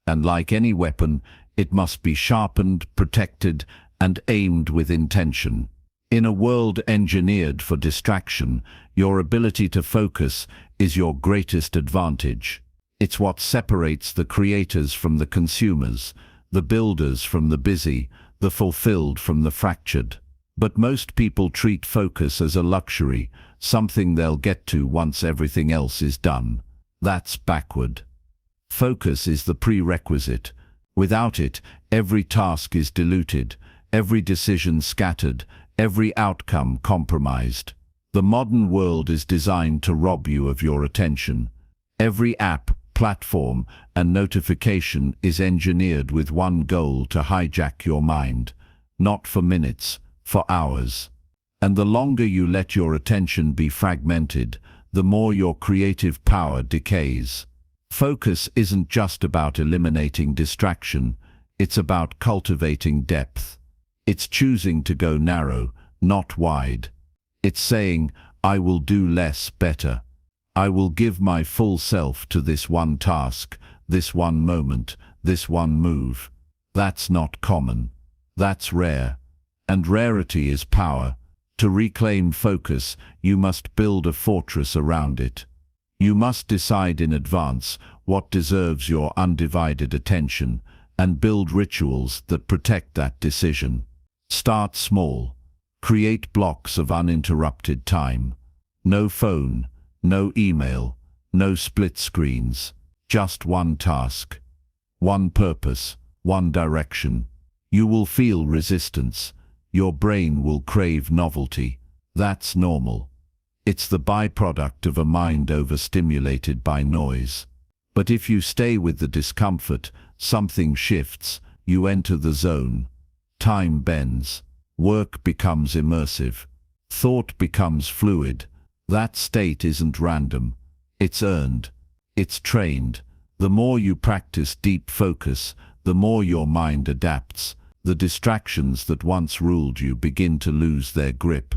And like any weapon, it must be sharpened, protected, and aimed with intention. In a world engineered for distraction, your ability to focus is your greatest advantage. It's what separates the creators from the consumers, the builders from the busy, the fulfilled from the fractured. But most people treat focus as a luxury, something they'll get to once everything else is done. That's backward. Focus is the prerequisite. Without it, every task is diluted, every decision scattered, every outcome compromised. The modern world is designed to rob you of your attention. Every app, platform, and notification is engineered with one goal: to hijack your mind, not for minutes, for hours. And the longer you let your attention be fragmented, the more your creative power decays. Focus isn't just about eliminating distraction, it's about cultivating depth. It's choosing to go narrow, not wide. It's saying, I will do less better. I will give my full self to this one task, this one moment, this one move. That's not common. That's rare. And rarity is power. To reclaim focus, you must build a fortress around it. You must decide in advance what deserves your undivided attention and build rituals that protect that decision. Start small. Create blocks of uninterrupted time. No phone, no email, no split screens. Just one task, one purpose, one direction. You will feel resistance. Your brain will crave novelty. That's normal. It's the byproduct of a mind overstimulated by noise. But if you stay with the discomfort, something shifts. You enter the zone. Time bends. Work becomes immersive. Thought becomes fluid. That state isn't random. It's earned. It's trained. The more you practice deep focus, the more your mind adapts. The distractions that once ruled you begin to lose their grip.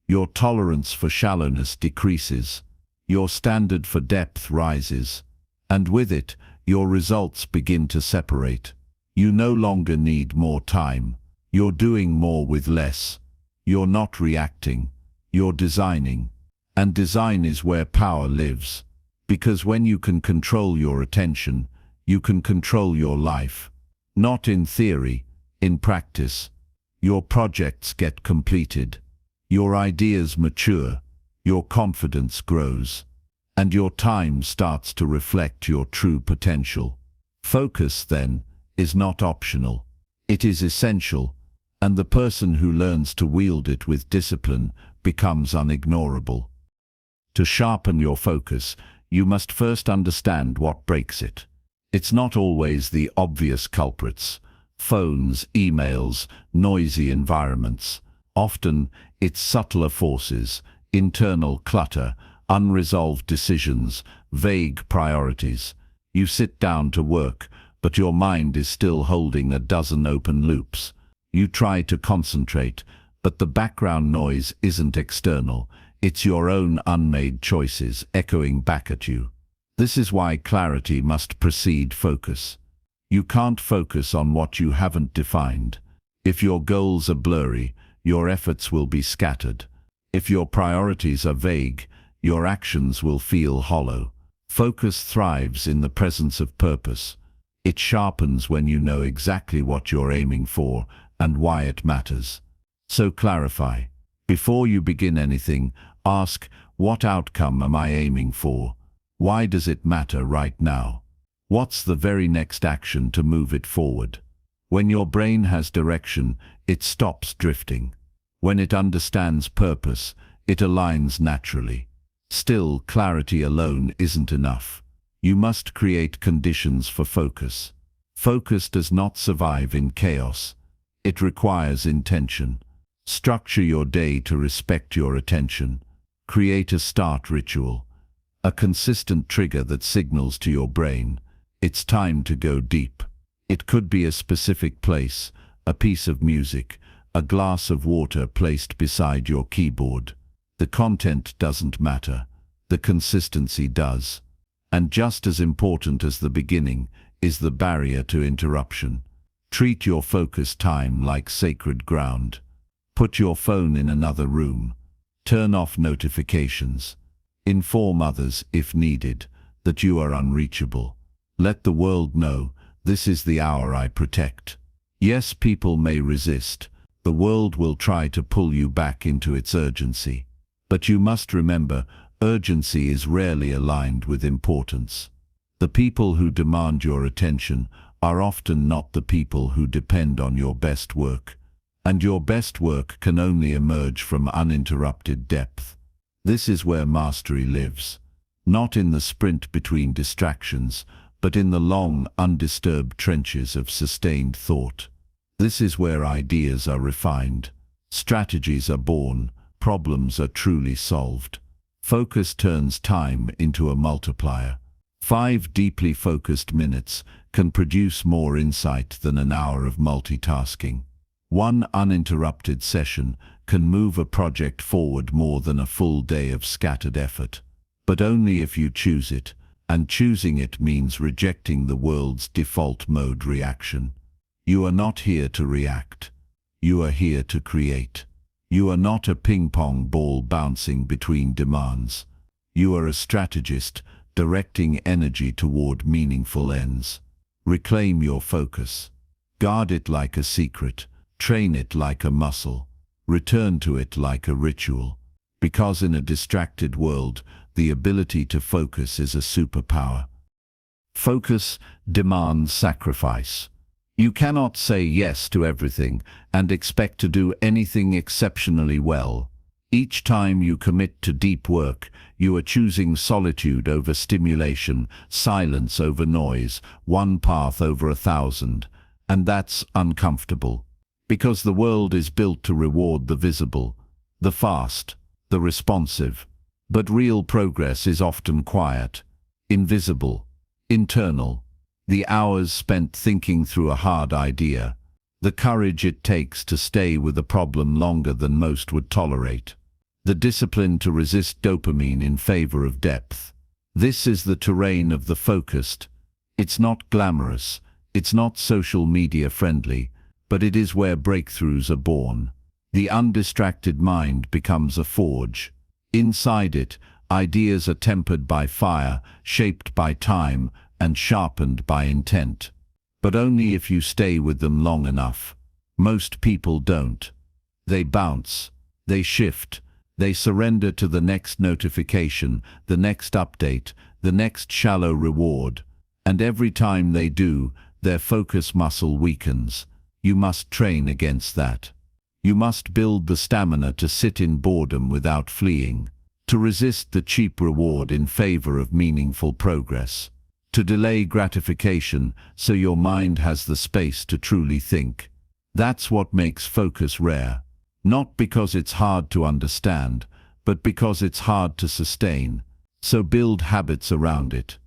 Your tolerance for shallowness decreases. Your standard for depth rises. And with it, your results begin to separate. You no longer need more time. You're doing more with less. You're not reacting. You're designing. And design is where power lives. Because when you can control your attention, you can control your life. Not in theory, in practice. Your projects get completed. Your ideas mature. Your confidence grows. And your time starts to reflect your true potential. Focus, then, is not optional. It is essential, and the person who learns to wield it with discipline becomes unignorable. To sharpen your focus, you must first understand what breaks it. It's not always the obvious culprits: phones, emails, noisy environments. Often, it's subtler forces, internal clutter, unresolved decisions, vague priorities. You sit down to work, but your mind is still holding a dozen open loops. You try to concentrate, but the background noise isn't external. It's your own unmade choices echoing back at you. This is why clarity must precede focus. You can't focus on what you haven't defined. If your goals are blurry, your efforts will be scattered. If your priorities are vague, your actions will feel hollow. Focus thrives in the presence of purpose. It sharpens when you know exactly what you're aiming for and why it matters. So clarify. Before you begin anything, ask, what outcome am I aiming for? Why does it matter right now? What's the very next action to move it forward? When your brain has direction, it stops drifting. When it understands purpose, it aligns naturally. Still, clarity alone isn't enough. You must create conditions for focus. Focus does not survive in chaos. It requires intention. Structure your day to respect your attention. Create a start ritual, a consistent trigger that signals to your brain, it's time to go deep. It could be a specific place, a piece of music, a glass of water placed beside your keyboard. The content doesn't matter. The consistency does. And just as important as the beginning is the barrier to interruption. Treat your focus time like sacred ground. Put your phone in another room. Turn off notifications. Inform others, if needed, that you are unreachable. Let the world know, this is the hour I protect. Yes, people may resist. The world will try to pull you back into its urgency. But you must remember, urgency is rarely aligned with importance. The people who demand your attention are often not the people who depend on your best work. And your best work can only emerge from uninterrupted depth. This is where mastery lives. Not in the sprint between distractions, but in the long, undisturbed trenches of sustained thought. This is where ideas are refined, strategies are born, problems are truly solved. Focus turns time into a multiplier. 5 deeply focused minutes can produce more insight than an hour of multitasking. One uninterrupted session can move a project forward more than a full day of scattered effort. But only if you choose it, and choosing it means rejecting the world's default mode reaction. You are not here to react. You are here to create. You are not a ping-pong ball bouncing between demands. You are a strategist, directing energy toward meaningful ends. Reclaim your focus. Guard it like a secret. Train it like a muscle. Return to it like a ritual. Because in a distracted world, the ability to focus is a superpower. Focus demands sacrifice. You cannot say yes to everything and expect to do anything exceptionally well. Each time you commit to deep work, you are choosing solitude over stimulation, silence over noise, one path over 1,000, and that's uncomfortable. Because the world is built to reward the visible, the fast, the responsive. But real progress is often quiet, invisible, internal. The hours spent thinking through a hard idea, the courage it takes to stay with a problem longer than most would tolerate, the discipline to resist dopamine in favor of depth. This is the terrain of the focused. It's not glamorous, it's not social media friendly, but it is where breakthroughs are born. The undistracted mind becomes a forge. Inside it, ideas are tempered by fire, shaped by time, and sharpened by intent. But only if you stay with them long enough. Most people don't. They bounce, they shift, they surrender to the next notification, the next update, the next shallow reward. And every time they do, their focus muscle weakens. You must train against that. You must build the stamina to sit in boredom without fleeing, to resist the cheap reward in favor of meaningful progress, to delay gratification so your mind has the space to truly think. That's what makes focus rare, not because it's hard to understand, but because it's hard to sustain. So build habits around it.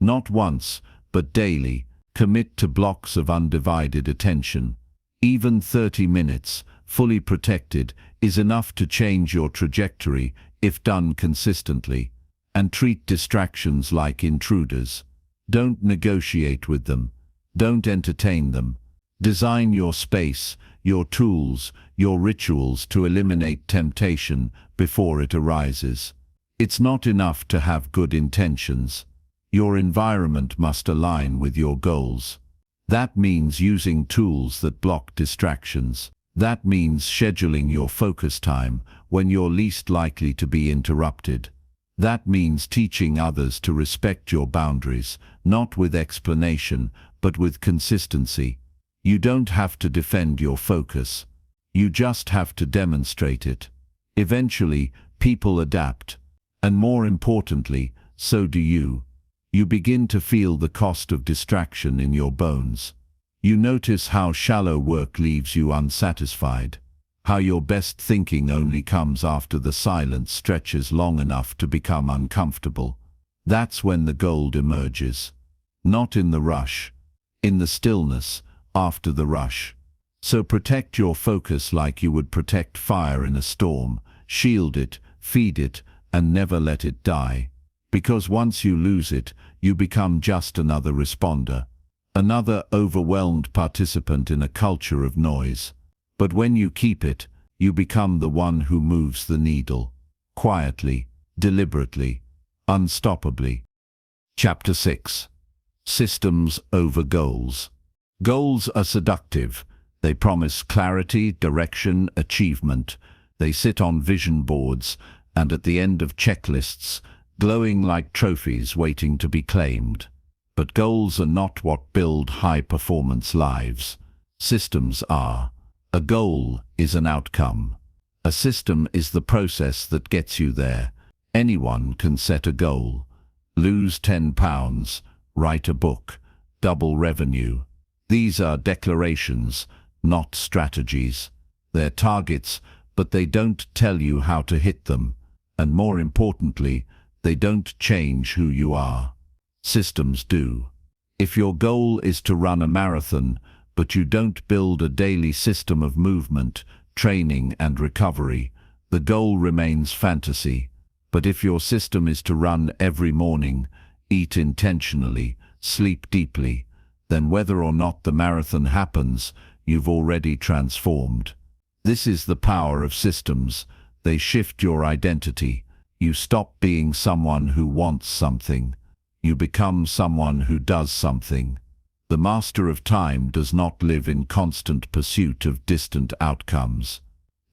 Not once, but daily, commit to blocks of undivided attention. Even 30 minutes, fully protected, is enough to change your trajectory if done consistently. And treat distractions like intruders. Don't negotiate with them. Don't entertain them. Design your space, your tools, your rituals to eliminate temptation before it arises. It's not enough to have good intentions. Your environment must align with your goals. That means using tools that block distractions. That means scheduling your focus time when you're least likely to be interrupted. That means teaching others to respect your boundaries, not with explanation, but with consistency. You don't have to defend your focus. You just have to demonstrate it. Eventually, people adapt. And more importantly, so do you. You begin to feel the cost of distraction in your bones. You notice how shallow work leaves you unsatisfied, how your best thinking only comes after the silence stretches long enough to become uncomfortable. That's when the gold emerges. Not in the rush, in the stillness after the rush. So protect your focus like you would protect fire in a storm. Shield it, feed it, and never let it die. Because once you lose it, you become just another responder, another overwhelmed participant in a culture of noise. But when you keep it, you become the one who moves the needle, quietly, deliberately, unstoppably. Chapter 6. Systems over goals. Goals are seductive. They promise clarity, direction, achievement. They sit on vision boards, and at the end of checklists, glowing like trophies waiting to be claimed. But goals are not what build high-performance lives. Systems are. A goal is an outcome. A system is the process that gets you there. Anyone can set a goal. Lose 10 pounds, write a book, double revenue. These are declarations, not strategies. They're targets, but they don't tell you how to hit them. And more importantly, they don't change who you are. Systems do. If your goal is to run a marathon, but you don't build a daily system of movement, training and recovery, the goal remains fantasy. But if your system is to run every morning, eat intentionally, sleep deeply, then whether or not the marathon happens, you've already transformed. This is the power of systems. They shift your identity. You stop being someone who wants something. You become someone who does something. The master of time does not live in constant pursuit of distant outcomes.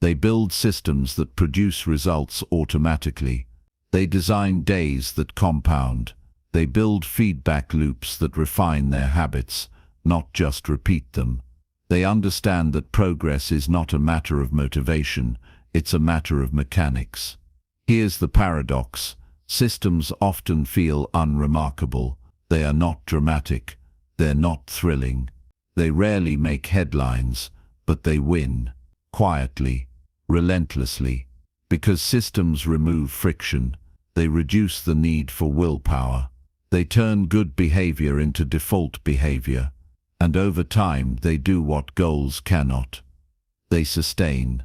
They build systems that produce results automatically. They design days that compound. They build feedback loops that refine their habits, not just repeat them. They understand that progress is not a matter of motivation, it's a matter of mechanics. Here's the paradox. Systems often feel unremarkable. They are not dramatic. They're not thrilling. They rarely make headlines, but they win, quietly, relentlessly. Because systems remove friction, they reduce the need for willpower. They turn good behavior into default behavior, and over time they do what goals cannot. They sustain.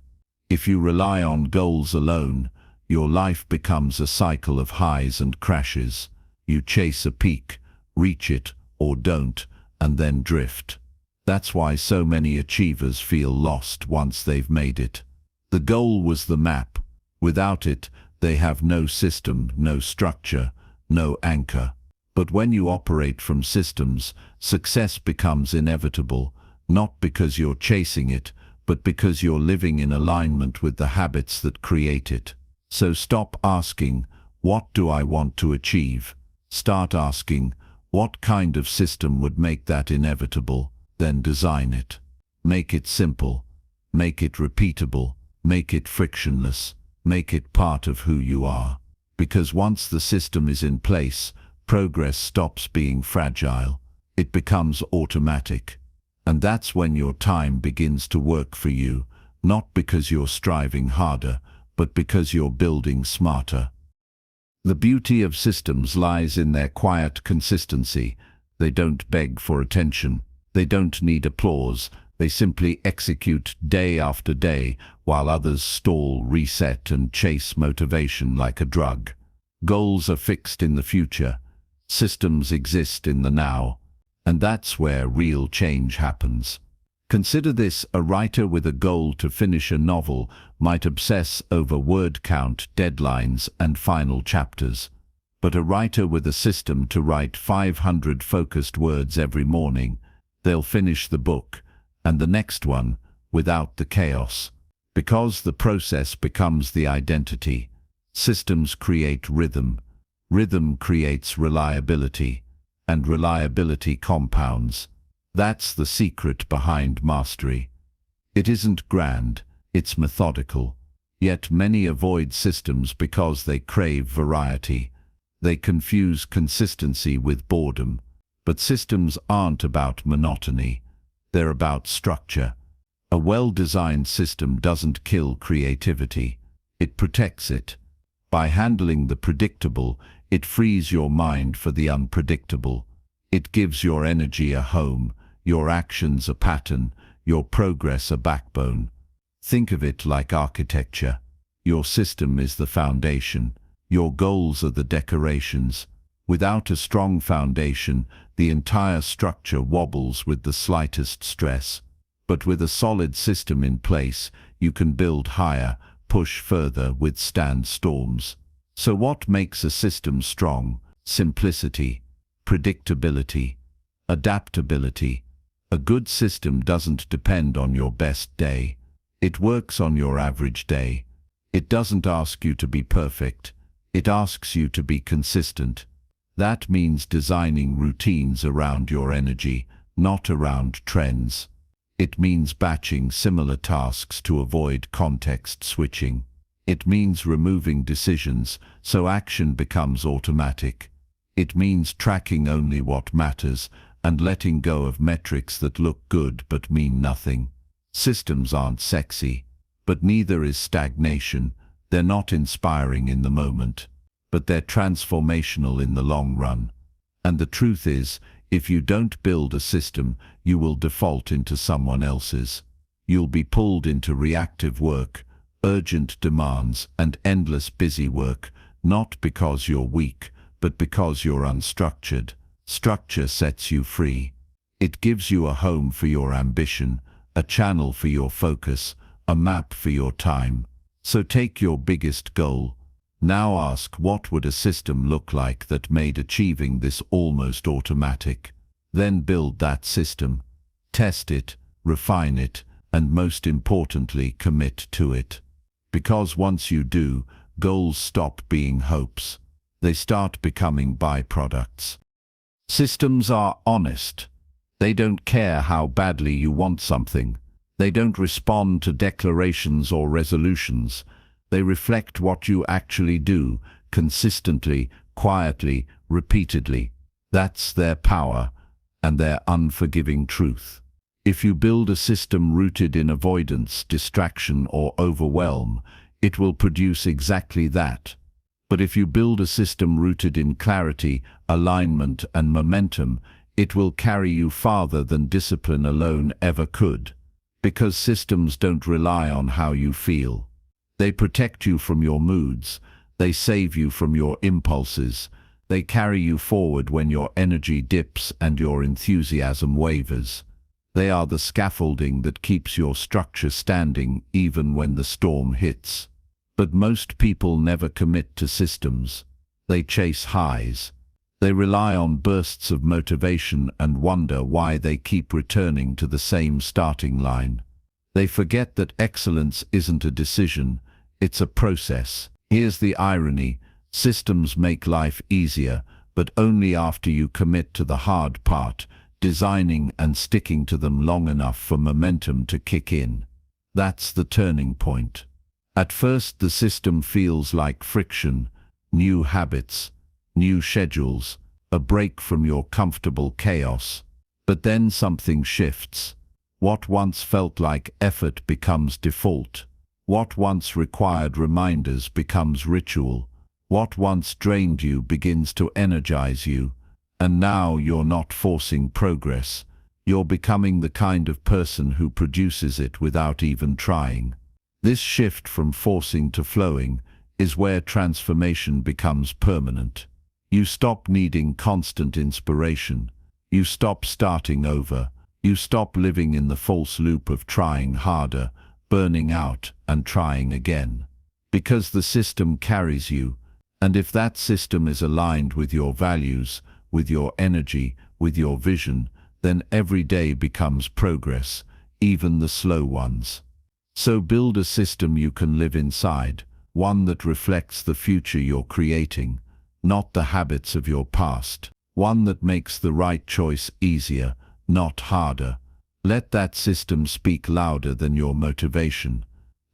If you rely on goals alone, your life becomes a cycle of highs and crashes. You chase a peak, reach it, or don't, and then drift. That's why so many achievers feel lost once they've made it. The goal was the map. Without it, they have no system, no structure, no anchor. But when you operate from systems, success becomes inevitable, not because you're chasing it, but because you're living in alignment with the habits that create it. So stop asking, what do I want to achieve? Start asking, what kind of system would make that inevitable? Then design it. Make it simple. Make it repeatable. Make it frictionless. Make it part of who you are. Because once the system is in place, progress stops being fragile. It becomes automatic. And that's when your time begins to work for you, not because you're striving harder, but because you're building smarter. The beauty of systems lies in their quiet consistency. They don't beg for attention. They don't need applause. They simply execute day after day, while others stall, reset, and chase motivation like a drug. Goals are fixed in the future. Systems exist in the now. And that's where real change happens. Consider this: a writer with a goal to finish a novel might obsess over word count, deadlines, and final chapters. But a writer with a system to write 500 focused words every morning, they'll finish the book, and the next one, without the chaos. Because the process becomes the identity. Systems create rhythm. Rhythm creates reliability. And reliability compounds. That's the secret behind mastery. It isn't grand, it's methodical. Yet many avoid systems because they crave variety. They confuse consistency with boredom. But systems aren't about monotony. They're about structure. A well-designed system doesn't kill creativity. It protects it. By handling the predictable, it frees your mind for the unpredictable. It gives your energy a home, your actions a pattern, your progress a backbone. Think of it like architecture. Your system is the foundation. Your goals are the decorations. Without a strong foundation, the entire structure wobbles with the slightest stress. But with a solid system in place, you can build higher, push further, withstand storms. So what makes a system strong? Simplicity, predictability, adaptability. A good system doesn't depend on your best day. It works on your average day. It doesn't ask you to be perfect. It asks you to be consistent. That means designing routines around your energy, not around trends. It means batching similar tasks to avoid context switching. It means removing decisions so action becomes automatic. It means tracking only what matters and letting go of metrics that look good but mean nothing. Systems aren't sexy, but neither is stagnation. They're not inspiring in the moment, but they're transformational in the long run. And the truth is, if you don't build a system, you will default into someone else's. You'll be pulled into reactive work, urgent demands, and endless busy work, not because you're weak, but because you're unstructured. Structure sets you free. It gives you a home for your ambition, a channel for your focus, a map for your time. So take your biggest goal. Now ask, what would a system look like that made achieving this almost automatic? Then build that system. Test it, refine it, and most importantly, commit to it. Because once you do, goals stop being hopes. They start becoming byproducts. Systems are honest. They don't care how badly you want something. They don't respond to declarations or resolutions. They reflect what you actually do, consistently, quietly, repeatedly. That's their power and their unforgiving truth. If you build a system rooted in avoidance, distraction, or overwhelm, it will produce exactly that. But if you build a system rooted in clarity, alignment, and momentum, it will carry you farther than discipline alone ever could. Because systems don't rely on how you feel. They protect you from your moods. They save you from your impulses. They carry you forward when your energy dips and your enthusiasm wavers. They are the scaffolding that keeps your structure standing even when the storm hits. But most people never commit to systems. They chase highs. They rely on bursts of motivation and wonder why they keep returning to the same starting line. They forget that excellence isn't a decision, it's a process. Here's the irony: systems make life easier, but only after you commit to the hard part, designing and sticking to them long enough for momentum to kick in. That's the turning point. At first, the system feels like friction, new habits, new schedules, a break from your comfortable chaos. But then something shifts. What once felt like effort becomes default. What once required reminders becomes ritual. What once drained you begins to energize you. And now you're not forcing progress. You're becoming the kind of person who produces it without even trying. This shift from forcing to flowing is where transformation becomes permanent. You stop needing constant inspiration. You stop starting over. You stop living in the false loop of trying harder, burning out, and trying again. Because the system carries you, and if that system is aligned with your values, with your energy, with your vision, then every day becomes progress, even the slow ones. So build a system you can live inside, one that reflects the future you're creating, not the habits of your past, one that makes the right choice easier, not harder. Let that system speak louder than your motivation.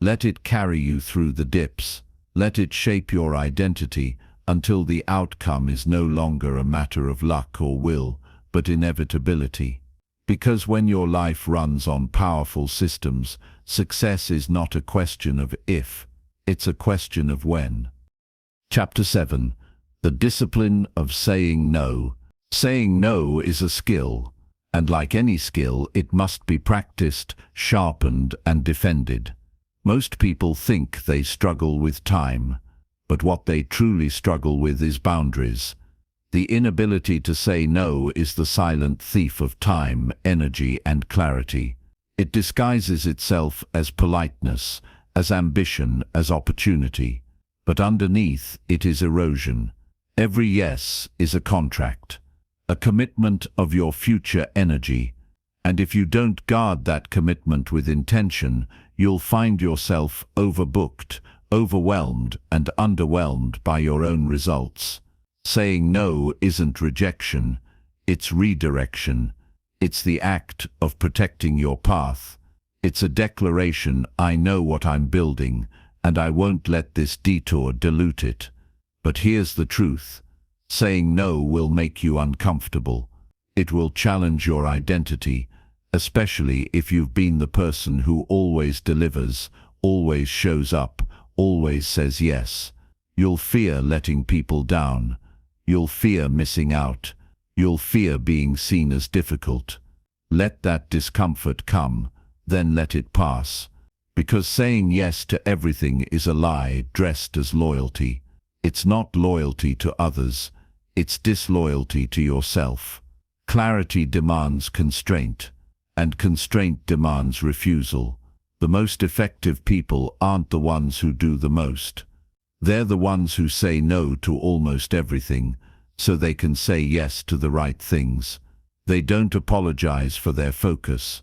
Let it carry you through the dips. Let it shape your identity until the outcome is no longer a matter of luck or will, but inevitability. Because when your life runs on powerful systems, success is not a question of if, it's a question of when. Chapter 7. The Discipline of Saying No. Saying no is a skill, and like any skill, it must be practiced, sharpened, and defended. Most people think they struggle with time, but what they truly struggle with is boundaries. The inability to say no is the silent thief of time, energy, and clarity. It disguises itself as politeness, as ambition, as opportunity. But underneath, it is erosion. Every yes is a contract, a commitment of your future energy. And if you don't guard that commitment with intention, you'll find yourself overbooked, overwhelmed, and underwhelmed by your own results. Saying no isn't rejection, it's redirection. It's the act of protecting your path. It's a declaration: I know what I'm building, and I won't let this detour dilute it. But here's the truth. Saying no will make you uncomfortable. It will challenge your identity, especially if you've been the person who always delivers, always shows up, always says yes. You'll fear letting people down. You'll fear missing out. You'll fear being seen as difficult. Let that discomfort come, then let it pass. Because saying yes to everything is a lie dressed as loyalty. It's not loyalty to others, it's disloyalty to yourself. Clarity demands constraint, and constraint demands refusal. The most effective people aren't the ones who do the most. They're the ones who say no to almost everything, so they can say yes to the right things. They don't apologize for their focus.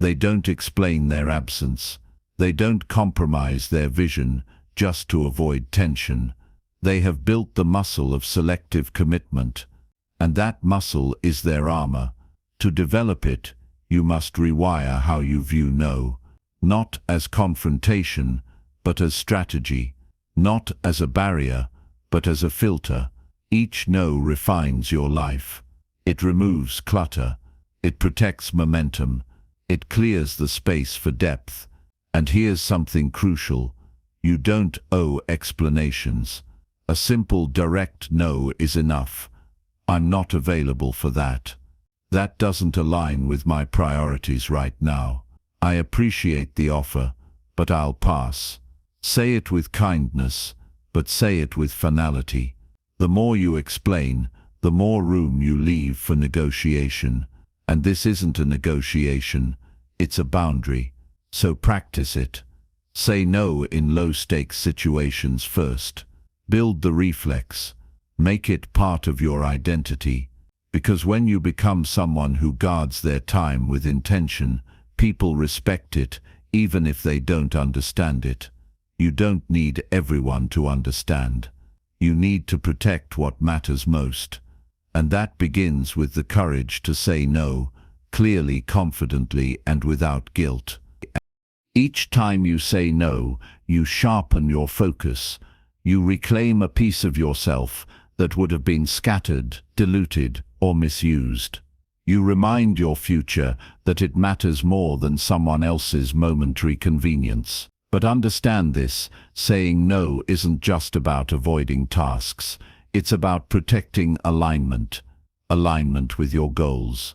They don't explain their absence. They don't compromise their vision just to avoid tension. They have built the muscle of selective commitment, and that muscle is their armor. To develop it, you must rewire how you view no, not as confrontation, but as strategy, not as a barrier, but as a filter. Each no refines your life. It removes clutter. It protects momentum. It clears the space for depth. And here's something crucial. You don't owe explanations. A simple direct no is enough. I'm not available for that. That doesn't align with my priorities right now. I appreciate the offer, but I'll pass. Say it with kindness, but say it with finality. The more you explain, the more room you leave for negotiation. And this isn't a negotiation, it's a boundary. So practice it. Say no in low-stakes situations first. Build the reflex. Make it part of your identity. Because when you become someone who guards their time with intention, people respect it, even if they don't understand it. You don't need everyone to understand. You need to protect what matters most. And that begins with the courage to say no, clearly, confidently, and without guilt. Each time you say no, you sharpen your focus. You reclaim a piece of yourself that would have been scattered, diluted, or misused. You remind your future that it matters more than someone else's momentary convenience. But understand this, saying no isn't just about avoiding tasks. It's about protecting alignment. Alignment with your goals.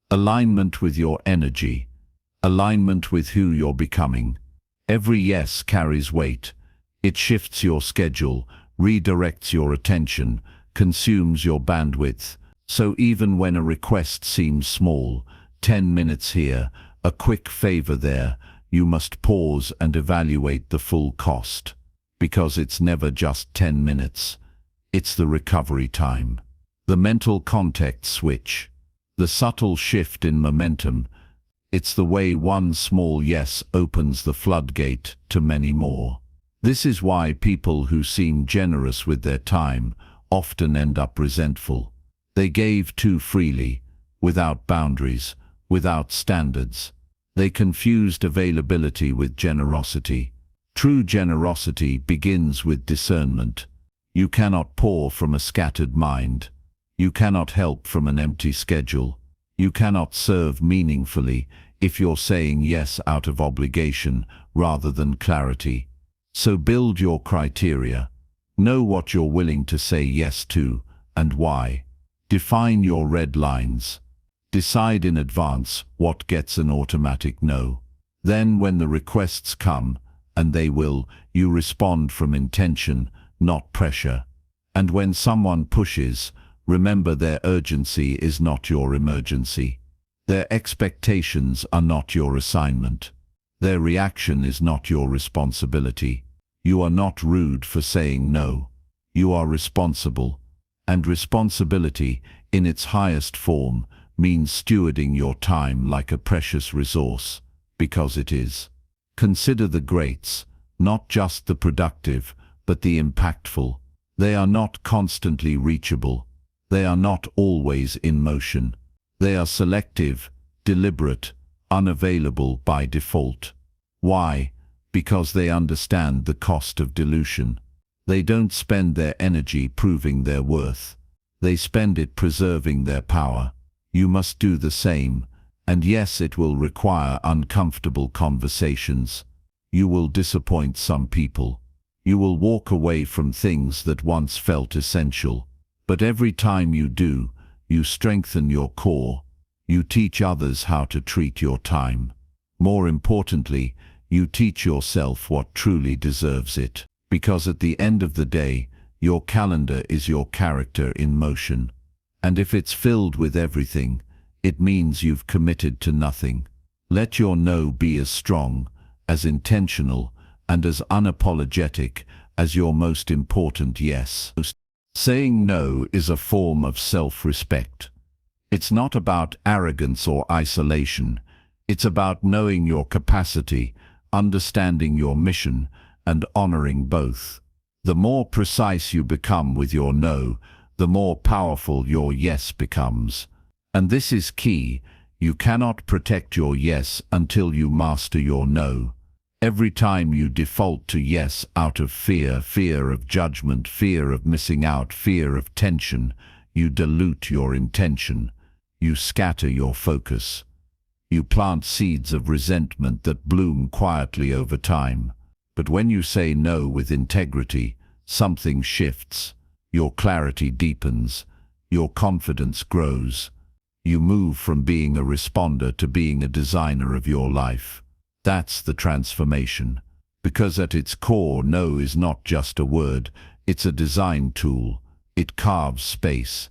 Alignment with your energy. Alignment with who you're becoming. Every yes carries weight. It shifts your schedule, redirects your attention, consumes your bandwidth. So even when a request seems small, 10 minutes here, a quick favor there, you must pause and evaluate the full cost. Because it's never just 10 minutes. It's the recovery time. The mental context switch. The subtle shift in momentum. It's the way one small yes opens the floodgate to many more. This is why people who seem generous with their time often end up resentful. They gave too freely, without boundaries, without standards. They confused availability with generosity. True generosity begins with discernment. You cannot pour from a scattered mind. You cannot help from an empty schedule. You cannot serve meaningfully if you're saying yes out of obligation rather than clarity. So build your criteria. Know what you're willing to say yes to and why. Define your red lines. Decide in advance what gets an automatic no. Then when the requests come, and they will, you respond from intention, not pressure. And when someone pushes, remember their urgency is not your emergency. Their expectations are not your assignment. Their reaction is not your responsibility. You are not rude for saying no. You are responsible. And responsibility, in its highest form, means stewarding your time like a precious resource, because it is. Consider the greats, not just the productive, but the impactful. They are not constantly reachable. They are not always in motion. They are selective, deliberate, unavailable by default. Why? Because they understand the cost of dilution. They don't spend their energy proving their worth. They spend it preserving their power. You must do the same, and yes, it will require uncomfortable conversations. You will disappoint some people. You will walk away from things that once felt essential. But every time you do, you strengthen your core. You teach others how to treat your time. More importantly, you teach yourself what truly deserves it. Because at the end of the day, your calendar is your character in motion. And if it's filled with everything, it means you've committed to nothing. Let your no be as strong, as intentional, and as unapologetic as your most important yes. Saying no is a form of self-respect. It's not about arrogance or isolation. It's about knowing your capacity, understanding your mission, and honoring both. The more precise you become with your no, the more powerful your yes becomes. And this is key. You cannot protect your yes until you master your no. Every time you default to yes out of fear, fear of judgment, fear of missing out, fear of tension, you dilute your intention. You scatter your focus. You plant seeds of resentment that bloom quietly over time. But when you say no with integrity, something shifts. Your clarity deepens. Your confidence grows. You move from being a responder to being a designer of your life. That's the transformation. Because at its core, no is not just a word, it's a design tool. It carves space.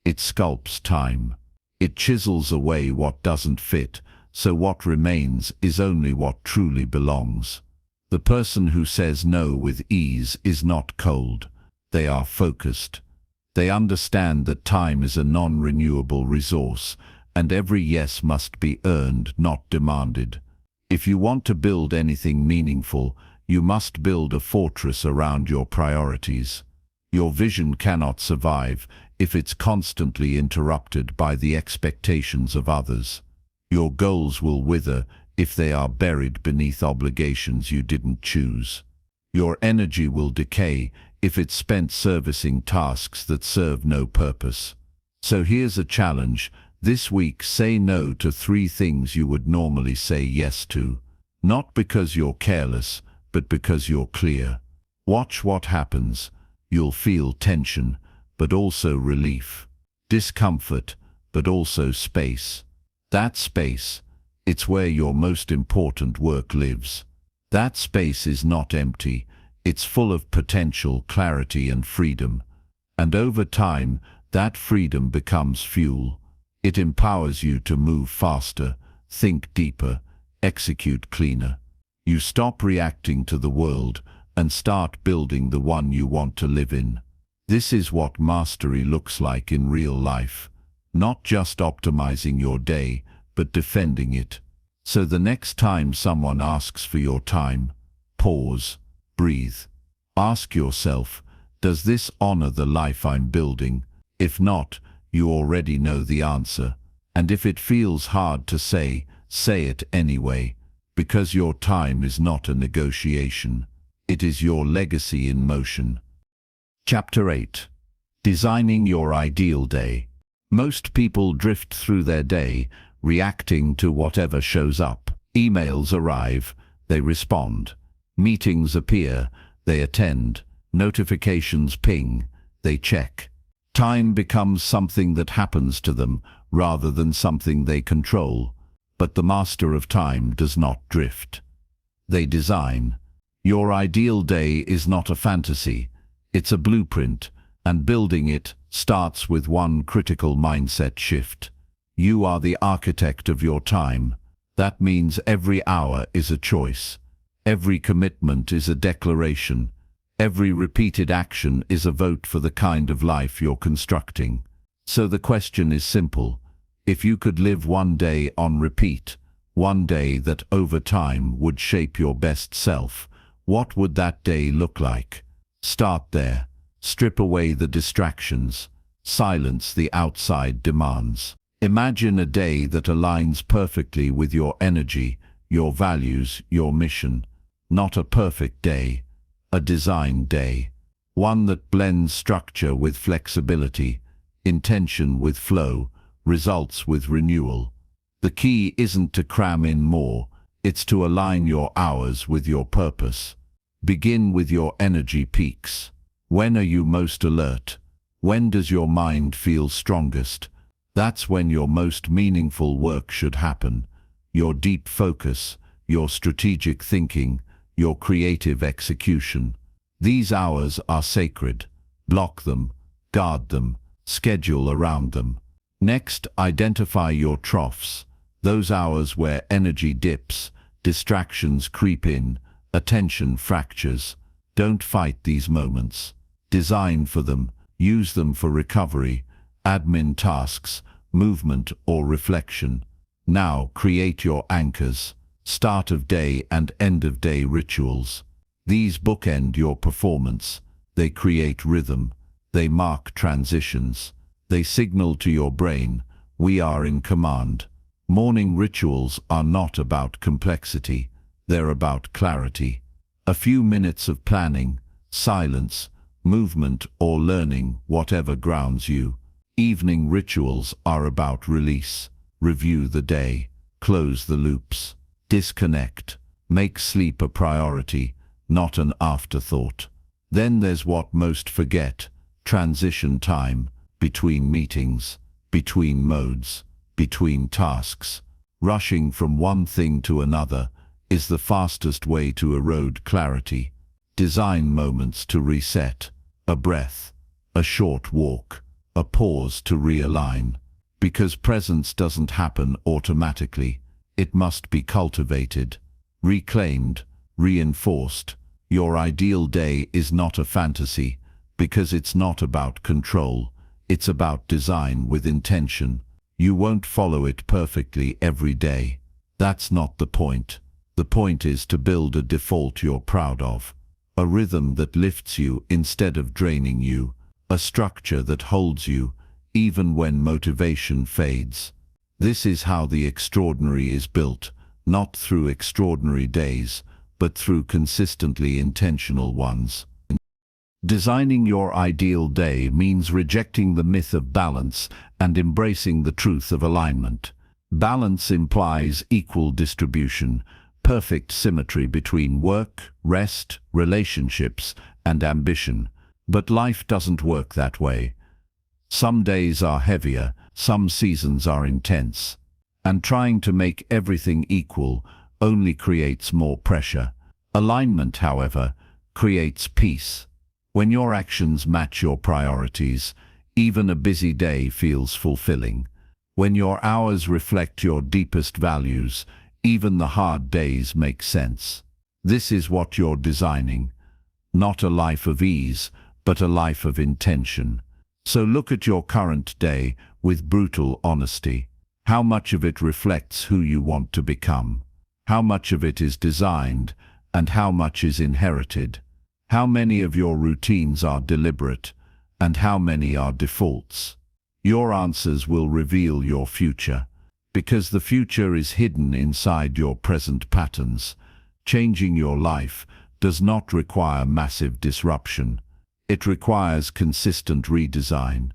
It sculpts time. It chisels away what doesn't fit, so what remains is only what truly belongs. The person who says no with ease is not cold. They are focused. They understand that time is a non-renewable resource, and every yes must be earned, not demanded. If you want to build anything meaningful, you must build a fortress around your priorities. Your vision cannot survive if it's constantly interrupted by the expectations of others. Your goals will wither if they are buried beneath obligations you didn't choose. Your energy will decay if it's spent servicing tasks that serve no purpose. So here's a challenge. This week, say no to 3 things you would normally say yes to. Not because you're careless, but because you're clear. Watch what happens. You'll feel tension, but also relief. Discomfort, but also space. That space, it's where your most important work lives. That space is not empty. It's full of potential, clarity, and freedom. And over time, that freedom becomes fuel. It empowers you to move faster, think deeper, execute cleaner. You stop reacting to the world and start building the one you want to live in. This is what mastery looks like in real life. Not just optimizing your day, but defending it. So the next time someone asks for your time, pause, breathe. Ask yourself, does this honor the life I'm building? If not, you already know the answer. And if it feels hard to say it anyway, because your time is not a negotiation. It is your legacy in motion. Chapter 8. Designing your ideal day. Most people drift through their day, reacting to whatever shows up. Emails arrive, they respond. Meetings appear, they attend. Notifications ping, they check. Time becomes something that happens to them rather than something they control. But the master of time does not drift. They design. Your ideal day is not a fantasy. It's a blueprint, and building it starts with one critical mindset shift. You are the architect of your time. That means every hour is a choice. Every commitment is a declaration. Every repeated action is a vote for the kind of life you're constructing. So the question is simple. If you could live one day on repeat, one day that over time would shape your best self, what would that day look like? Start there. Strip away the distractions. Silence the outside demands. Imagine a day that aligns perfectly with your energy, your values, your mission. Not a perfect day. A designed day. One that blends structure with flexibility, intention with flow, results with renewal. The key isn't to cram in more, it's to align your hours with your purpose. Begin with your energy peaks. When are you most alert? When does your mind feel strongest? That's when your most meaningful work should happen. Your deep focus, your strategic thinking, your creative execution. These hours are sacred. Block them, guard them, schedule around them. Next, identify your troughs, those hours where energy dips, distractions creep in, attention fractures. Don't fight these moments. Design for them, use them for recovery, admin tasks, movement or reflection. Now create your anchors, start of day and end of day rituals. These bookend your performance. They create rhythm. They mark transitions. They signal to your brain, we are in command. Morning rituals are not about complexity. They're about clarity. A few minutes of planning, silence, movement or learning, whatever grounds you. Evening rituals are about release. Review the day. Close the loops. Disconnect. Make sleep a priority, not an afterthought. Then there's what most forget: transition time, between meetings, between modes, between tasks. Rushing from one thing to another is the fastest way to erode clarity. Design moments to reset, a breath, a short walk, a pause to realign. Because presence doesn't happen automatically, it must be cultivated, reclaimed, reinforced. Your ideal day is not a fantasy, because it's not about control, it's about design with intention. You won't follow it perfectly every day. That's not the point. The point is to build a default you're proud of, a rhythm that lifts you instead of draining you, a structure that holds you, even when motivation fades. This is how the extraordinary is built, not through extraordinary days, but through consistently intentional ones. Designing your ideal day means rejecting the myth of balance and embracing the truth of alignment. Balance implies equal distribution, perfect symmetry between work, rest, relationships, and ambition. But life doesn't work that way. Some days are heavier, some seasons are intense, and trying to make everything equal only creates more pressure. Alignment, however, creates peace. When your actions match your priorities, even a busy day feels fulfilling. When your hours reflect your deepest values, even the hard days make sense. This is what you're designing. Not a life of ease, but a life of intention. So look at your current day with brutal honesty. How much of it reflects who you want to become? How much of it is designed, and how much is inherited? How many of your routines are deliberate, and how many are defaults? Your answers will reveal your future, because the future is hidden inside your present patterns. Changing your life does not require massive disruption. It requires consistent redesign.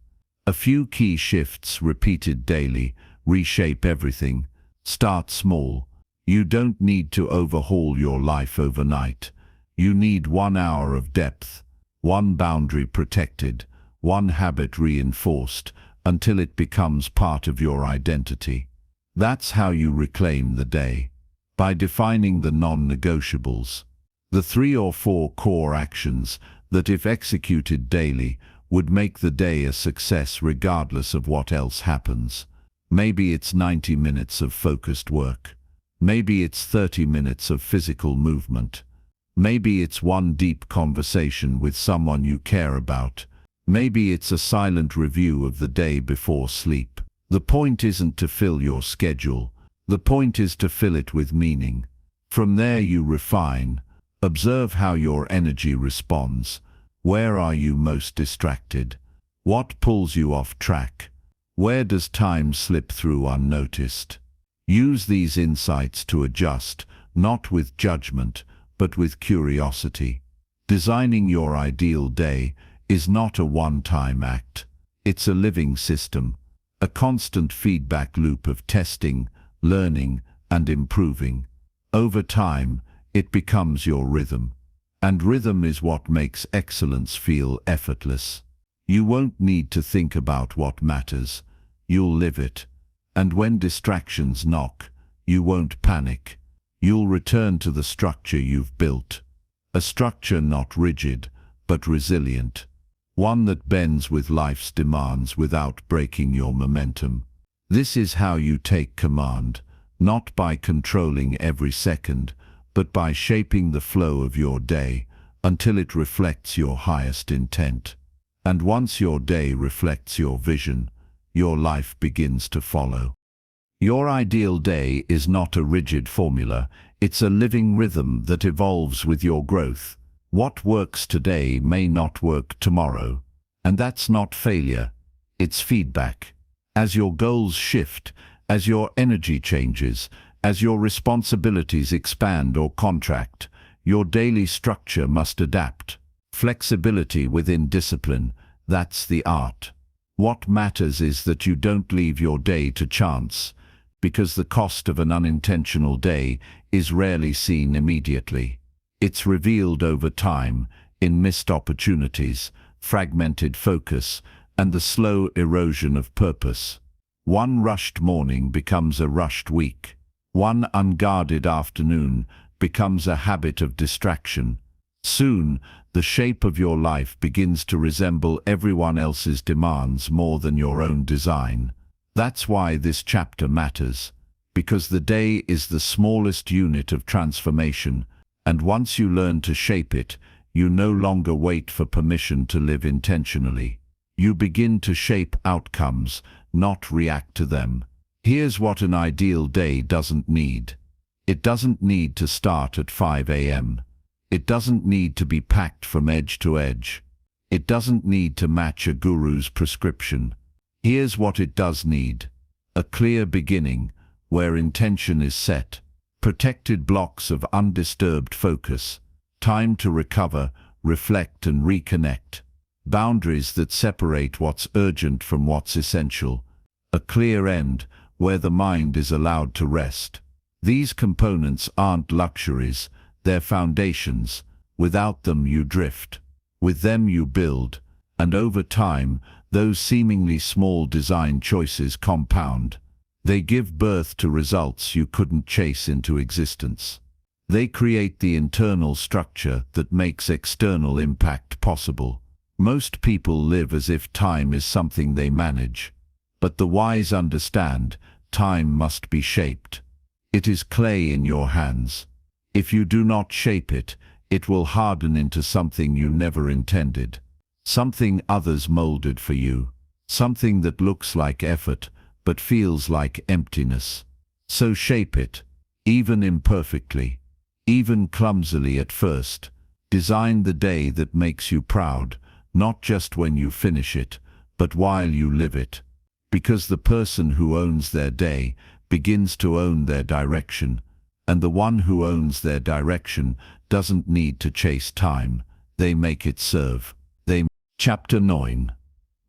A few key shifts repeated daily reshape everything. Start small. You don't need to overhaul your life overnight. You need 1 hour of depth, one boundary protected, one habit reinforced, until it becomes part of your identity. That's how you reclaim the day. By defining the non-negotiables. The 3 or 4 core actions that, if executed daily, would make the day a success regardless of what else happens. Maybe it's 90 minutes of focused work. Maybe it's 30 minutes of physical movement. Maybe it's one deep conversation with someone you care about. Maybe it's a silent review of the day before sleep. The point isn't to fill your schedule. The point is to fill it with meaning. From there you refine. Observe how your energy responds. Where are you most distracted? What pulls you off track? Where does time slip through unnoticed? Use these insights to adjust, not with judgment, but with curiosity. Designing your ideal day is not a one-time act. It's a living system, a constant feedback loop of testing, learning, and improving. Over time, it becomes your rhythm. And rhythm is what makes excellence feel effortless. You won't need to think about what matters. You'll live it. And when distractions knock, you won't panic. You'll return to the structure you've built. A structure not rigid, but resilient. One that bends with life's demands without breaking your momentum. This is how you take command, not by controlling every second, but by shaping the flow of your day until it reflects your highest intent. And once your day reflects your vision, your life begins to follow. Your ideal day is not a rigid formula, it's a living rhythm that evolves with your growth. What works today may not work tomorrow. And that's not failure, it's feedback. As your goals shift, as your energy changes, as your responsibilities expand or contract, your daily structure must adapt. Flexibility within discipline, that's the art. What matters is that you don't leave your day to chance, because the cost of an unintentional day is rarely seen immediately. It's revealed over time, in missed opportunities, fragmented focus, and the slow erosion of purpose. One rushed morning becomes a rushed week. One unguarded afternoon becomes a habit of distraction. Soon, the shape of your life begins to resemble everyone else's demands more than your own design. That's why this chapter matters, because the day is the smallest unit of transformation, and once you learn to shape it, you no longer wait for permission to live intentionally. You begin to shape outcomes, not react to them. Here's what an ideal day doesn't need. It doesn't need to start at 5 a.m. It doesn't need to be packed from edge to edge. It doesn't need to match a guru's prescription. Here's what it does need: a clear beginning, where intention is set, protected blocks of undisturbed focus, time to recover, reflect and reconnect, boundaries that separate what's urgent from what's essential, a clear end where the mind is allowed to rest. These components aren't luxuries, they're foundations. Without them you drift. With them you build, and over time, those seemingly small design choices compound. They give birth to results you couldn't chase into existence. They create the internal structure that makes external impact possible. Most people live as if time is something they manage. But the wise understand, time must be shaped. It is clay in your hands. If you do not shape it, it will harden into something you never intended. Something others molded for you. Something that looks like effort, but feels like emptiness. So shape it, even imperfectly, even clumsily at first. Design the day that makes you proud, not just when you finish it, but while you live it. Because the person who owns their day begins to own their direction, and the one who owns their direction doesn't need to chase time, they make it serve. Chapter 9.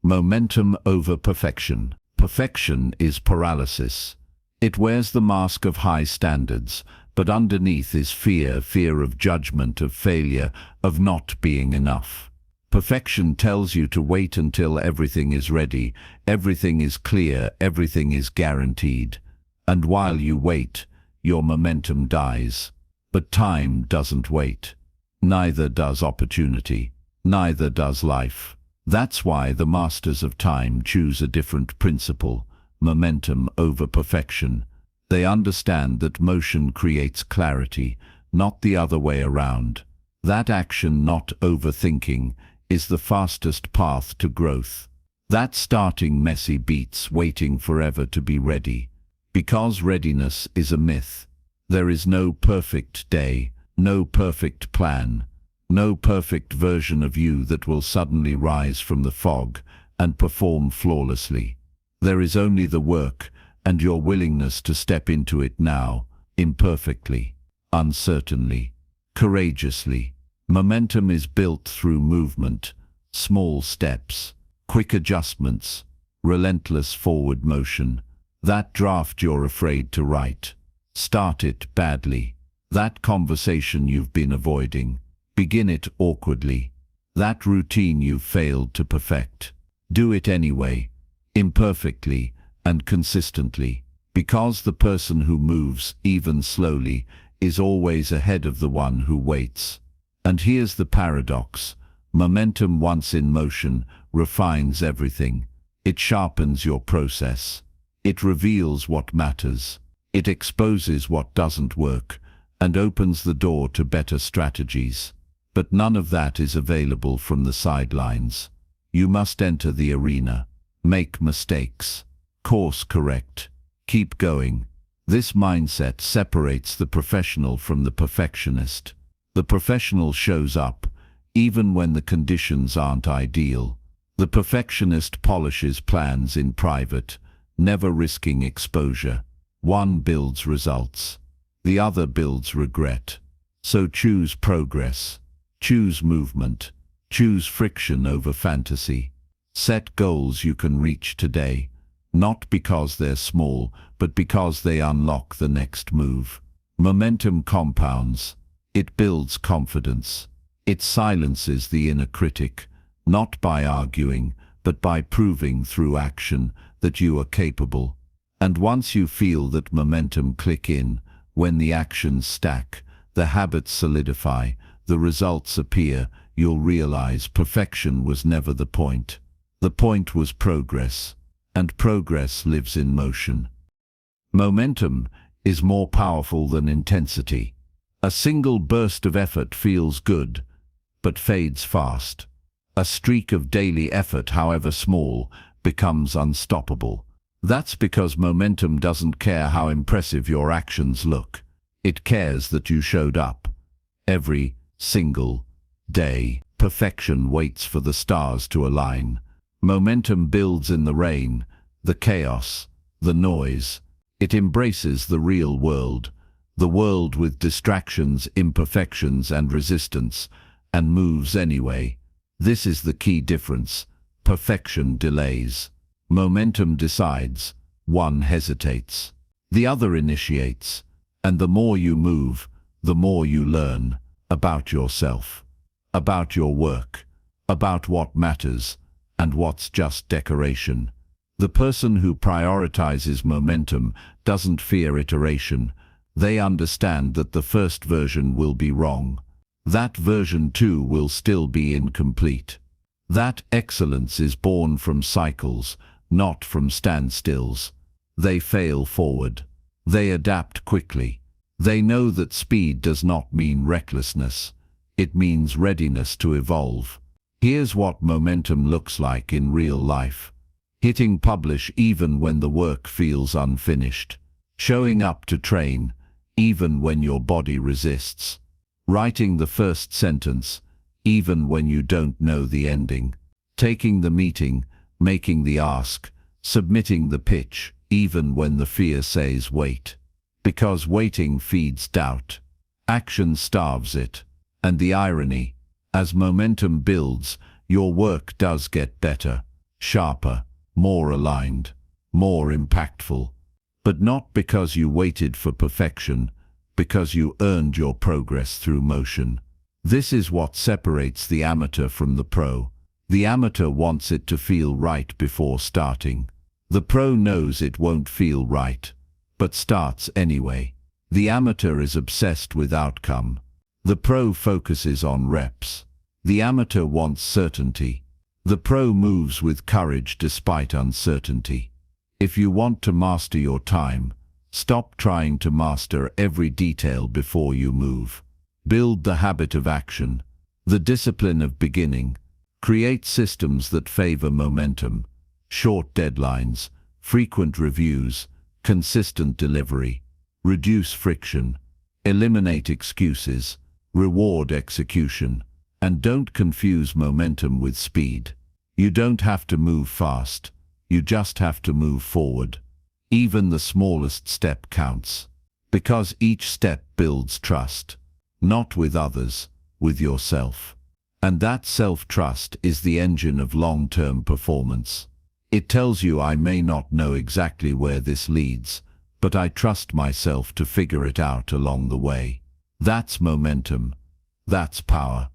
Momentum over perfection. Perfection is paralysis. It wears the mask of high standards, but underneath is fear of judgment, of failure, of not being enough. Perfection tells you to wait until everything is ready, everything is clear, everything is guaranteed. And while you wait, your momentum dies. But time doesn't wait. Neither does opportunity. Neither does life. That's why the masters of time choose a different principle: momentum over perfection. They understand that motion creates clarity, not the other way around. That action, not overthinking, is the fastest path to growth. That starting messy beats waiting forever to be ready. Because readiness is a myth. There is no perfect day, no perfect plan, no perfect version of you that will suddenly rise from the fog and perform flawlessly. There is only the work and your willingness to step into it now, imperfectly, uncertainly, courageously. Momentum is built through movement, small steps, quick adjustments, relentless forward motion. That draft you're afraid to write, start it badly. That conversation you've been avoiding, begin it awkwardly. That routine you've failed to perfect, do it anyway, imperfectly and consistently. Because the person who moves, even slowly, is always ahead of the one who waits. And here's the paradox: momentum, once in motion, refines everything. It sharpens your process. It reveals what matters. It exposes what doesn't work, and opens the door to better strategies. But none of that is available from the sidelines. You must enter the arena, make mistakes, course correct, keep going. This mindset separates the professional from the perfectionist. The professional shows up, even when the conditions aren't ideal. The perfectionist polishes plans in private, never risking exposure. One builds results, the other builds regret. So choose progress, choose movement, choose friction over fantasy. Set goals you can reach today, not because they're small, but because they unlock the next move. Momentum compounds. It builds confidence. It silences the inner critic, not by arguing, but by proving through action that you are capable. And once you feel that momentum click in, when the actions stack, the habits solidify, the results appear, you'll realize perfection was never the point. The point was progress, and progress lives in motion. Momentum is more powerful than intensity. A single burst of effort feels good, but fades fast. A streak of daily effort, however small, becomes unstoppable. That's because momentum doesn't care how impressive your actions look. It cares that you showed up. Every single day. Perfection waits for the stars to align. Momentum builds in the rain, the chaos, the noise. It embraces the real world, the world with distractions, imperfections, and resistance, and moves anyway. This is the key difference. Perfection delays. Momentum decides. One hesitates. The other initiates. And the more you move, the more you learn about yourself, about your work, about what matters, and what's just decoration. The person who prioritizes momentum doesn't fear iteration. They understand that the first version will be wrong. That version too will still be incomplete. That excellence is born from cycles, not from standstills. They fail forward. They adapt quickly. They know that speed does not mean recklessness. It means readiness to evolve. Here's what momentum looks like in real life. Hitting publish even when the work feels unfinished. Showing up to train, even when your body resists. Writing the first sentence, even when you don't know the ending. Taking the meeting, making the ask, submitting the pitch, even when the fear says wait. Because waiting feeds doubt. Action starves it. And the irony, as momentum builds, your work does get better, sharper, more aligned, more impactful. But not because you waited for perfection, because you earned your progress through motion. This is what separates the amateur from the pro. The amateur wants it to feel right before starting. The pro knows it won't feel right, but starts anyway. The amateur is obsessed with outcome. The pro focuses on reps. The amateur wants certainty. The pro moves with courage despite uncertainty. If you want to master your time, stop trying to master every detail before you move. Build the habit of action, the discipline of beginning. Create systems that favor momentum, short deadlines, frequent reviews, consistent delivery. Reduce friction, eliminate excuses, reward execution, and don't confuse momentum with speed. You don't have to move fast, you just have to move forward. Even the smallest step counts, because each step builds trust, not with others, with yourself. And that self-trust is the engine of long-term performance. It tells you, I may not know exactly where this leads, but I trust myself to figure it out along the way. That's momentum. That's power.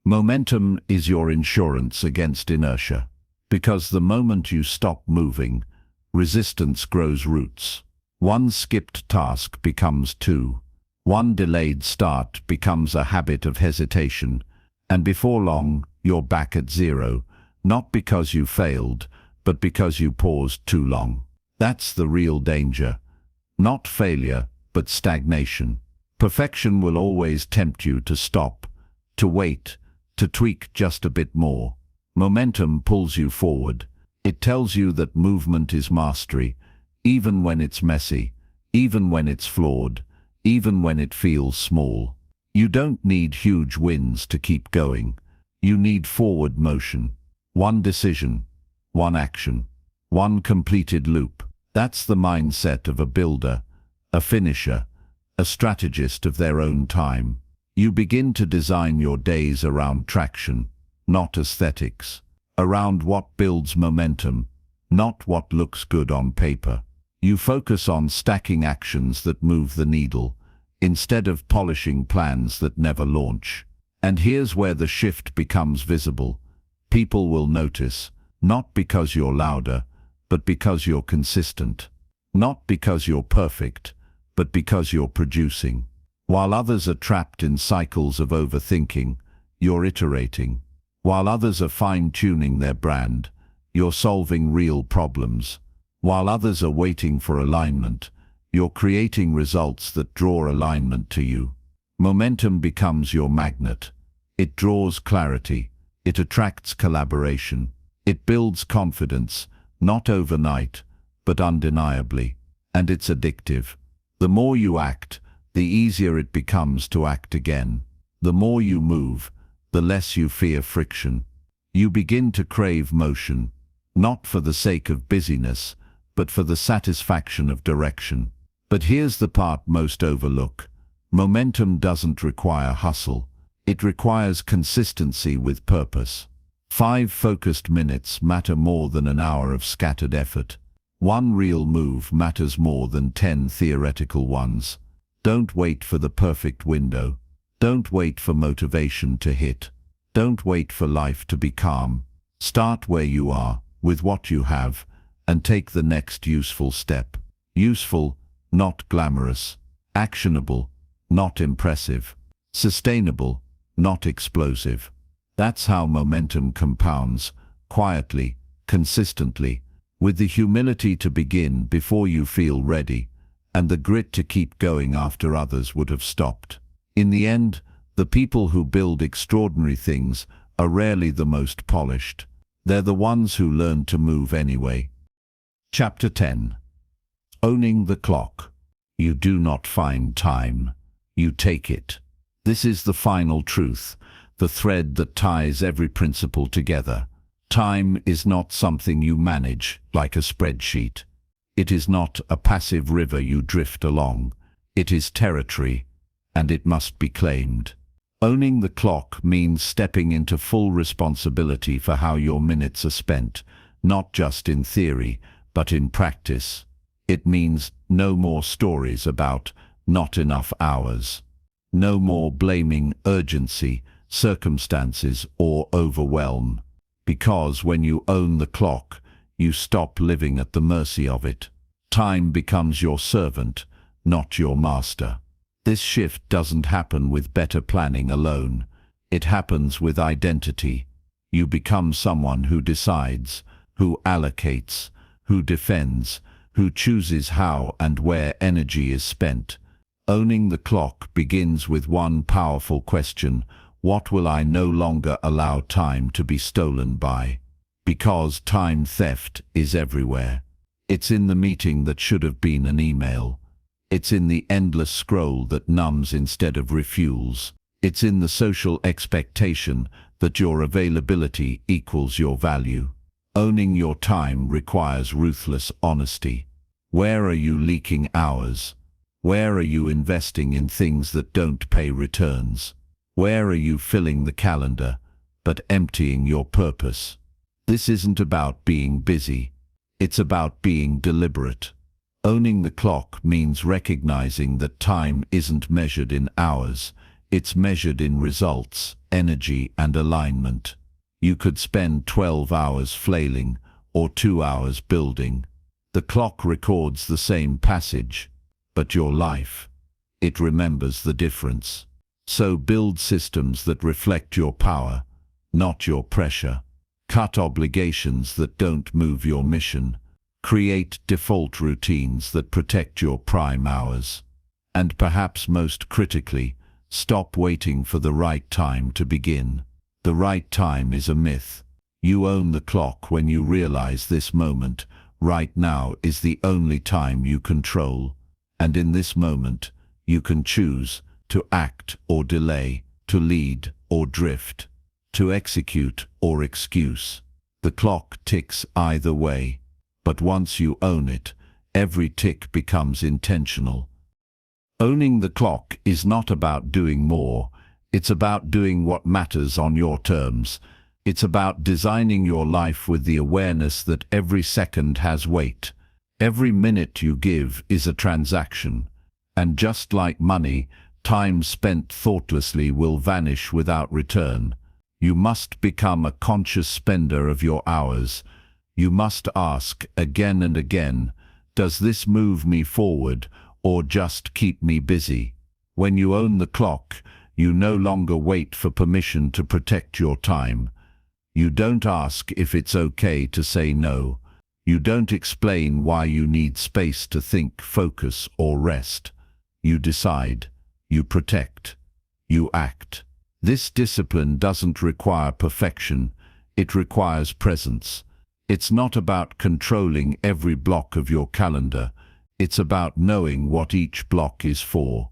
Momentum is your insurance against inertia, because the moment you stop moving, resistance grows roots. One skipped task becomes two. One delayed start becomes a habit of hesitation, and before long, you're back at zero, not because you failed, but because you paused too long. That's the real danger. Not failure, but stagnation. Perfection will always tempt you to stop, to wait, to tweak just a bit more. Momentum pulls you forward. It tells you that movement is mastery, even when it's messy, even when it's flawed, even when it feels small. You don't need huge wins to keep going. You need forward motion. One decision, one action, one completed loop. That's the mindset of a builder, a finisher, a strategist of their own time. You begin to design your days around traction, not aesthetics, around what builds momentum, not what looks good on paper. You focus on stacking actions that move the needle, instead of polishing plans that never launch. And here's where the shift becomes visible. People will notice, not because you're louder, but because you're consistent. Not because you're perfect, but because you're producing. While others are trapped in cycles of overthinking, you're iterating. While others are fine-tuning their brand, you're solving real problems. While others are waiting for alignment, you're creating results that draw alignment to you. Momentum becomes your magnet. It draws clarity. It attracts collaboration. It builds confidence, not overnight, but undeniably. And it's addictive. The more you act, the easier it becomes to act again. The more you move, the less you fear friction. You begin to crave motion, not for the sake of busyness, but for the satisfaction of direction. But here's the part most overlook. Momentum doesn't require hustle. It requires consistency with purpose. 5 focused minutes matter more than an hour of scattered effort. 1 real move matters more than 10 theoretical ones. Don't wait for the perfect window. Don't wait for motivation to hit. Don't wait for life to be calm. Start where you are, with what you have, and take the next useful step. Useful, not glamorous. Actionable, not impressive. Sustainable, not explosive. That's how momentum compounds, quietly, consistently, with the humility to begin before you feel ready, and the grit to keep going after others would have stopped. In the end, the people who build extraordinary things are rarely the most polished. They're the ones who learn to move anyway. Chapter 10. Owning the clock. You do not find time. You take it. This is the final truth, the thread that ties every principle together. Time is not something you manage like a spreadsheet. It is not a passive river you drift along. It is territory, and it must be claimed. Owning the clock means stepping into full responsibility for how your minutes are spent, not just in theory, but in practice. It means no more stories about not enough hours. No more blaming urgency, circumstances, or overwhelm. Because when you own the clock, you stop living at the mercy of it. Time becomes your servant, not your master. This shift doesn't happen with better planning alone. It happens with identity. You become someone who decides, who allocates, who defends, who chooses how and where energy is spent. Owning the clock begins with one powerful question: what will I no longer allow time to be stolen by? Because time theft is everywhere. It's in the meeting that should have been an email. It's in the endless scroll that numbs instead of refuels. It's in the social expectation that your availability equals your value. Owning your time requires ruthless honesty. Where are you leaking hours? Where are you investing in things that don't pay returns? Where are you filling the calendar, but emptying your purpose? This isn't about being busy. It's about being deliberate. Owning the clock means recognizing that time isn't measured in hours. It's measured in results, energy, and alignment. You could spend 12 hours flailing or 2 hours building. The clock records the same passage, but your life, it remembers the difference. So build systems that reflect your power, not your pressure. Cut obligations that don't move your mission. Create default routines that protect your prime hours. And perhaps most critically, stop waiting for the right time to begin. The right time is a myth. You own the clock when you realize this moment, right now, is the only time you control. And in this moment, you can choose to act or delay, to lead or drift, to execute or excuse. The clock ticks either way, but once you own it, every tick becomes intentional. Owning the clock is not about doing more, it's about doing what matters on your terms, It's about designing your life with the awareness that every second has weight. Every minute you give is a transaction. And just like money, time spent thoughtlessly will vanish without return. You must become a conscious spender of your hours. You must ask again and again, does this move me forward or just keep me busy? When you own the clock, you no longer wait for permission to protect your time. You don't ask if it's okay to say no. You don't explain why you need space to think, focus, or rest. You decide. You protect. You act. This discipline doesn't require perfection. It requires presence. It's not about controlling every block of your calendar. It's about knowing what each block is for.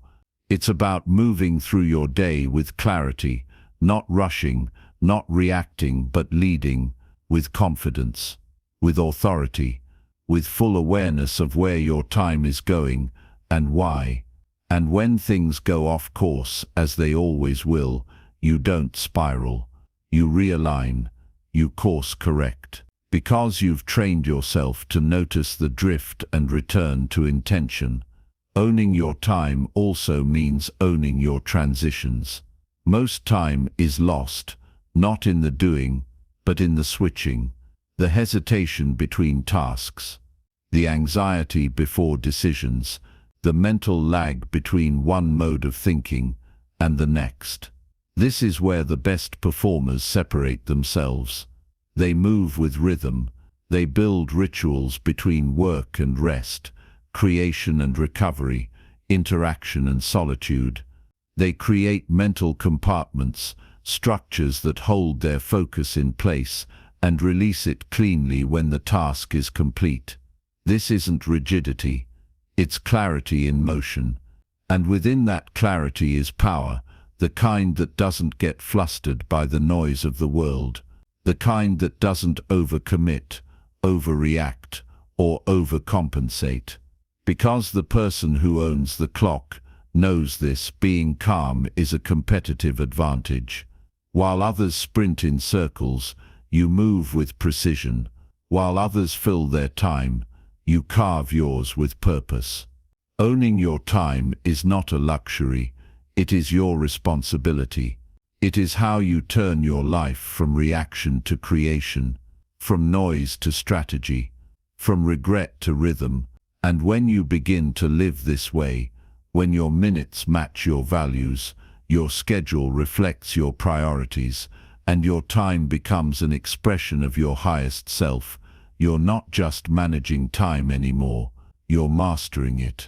It's about moving through your day with clarity, not rushing, not reacting, but leading, with confidence, with authority, with full awareness of where your time is going and why. And when things go off course, as they always will, you don't spiral. You realign. You course correct. Because you've trained yourself to notice the drift and return to intention. Owning your time also means owning your transitions. Most time is lost, not in the doing, but in the switching, the hesitation between tasks, the anxiety before decisions, the mental lag between one mode of thinking and the next. This is where the best performers separate themselves. They move with rhythm. They build rituals between work and rest, creation and recovery, interaction and solitude. They create mental compartments, structures that hold their focus in place and release it cleanly when the task is complete. This isn't rigidity. It's clarity in motion. And within that clarity is power, the kind that doesn't get flustered by the noise of the world, the kind that doesn't overcommit, overreact, or overcompensate. Because the person who owns the clock knows this, being calm is a competitive advantage. While others sprint in circles, you move with precision. While others fill their time, you carve yours with purpose. Owning your time is not a luxury. It is your responsibility. It is how you turn your life from reaction to creation, from noise to strategy, from regret to rhythm. And when you begin to live this way, when your minutes match your values, your schedule reflects your priorities, and your time becomes an expression of your highest self, you're not just managing time anymore, you're mastering it.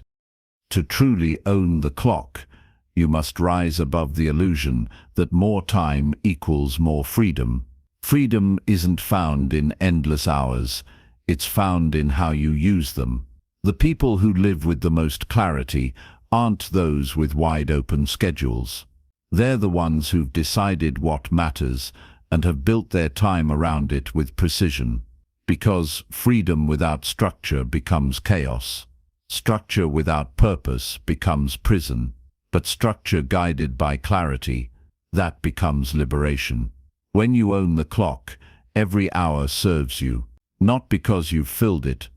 To truly own the clock, you must rise above the illusion that more time equals more freedom. Freedom isn't found in endless hours, it's found in how you use them. The people who live with the most clarity aren't those with wide-open schedules. They're the ones who've decided what matters and have built their time around it with precision. Because freedom without structure becomes chaos. Structure without purpose becomes prison. But structure guided by clarity, that becomes liberation. When you own the clock, every hour serves you, not because you've filled it,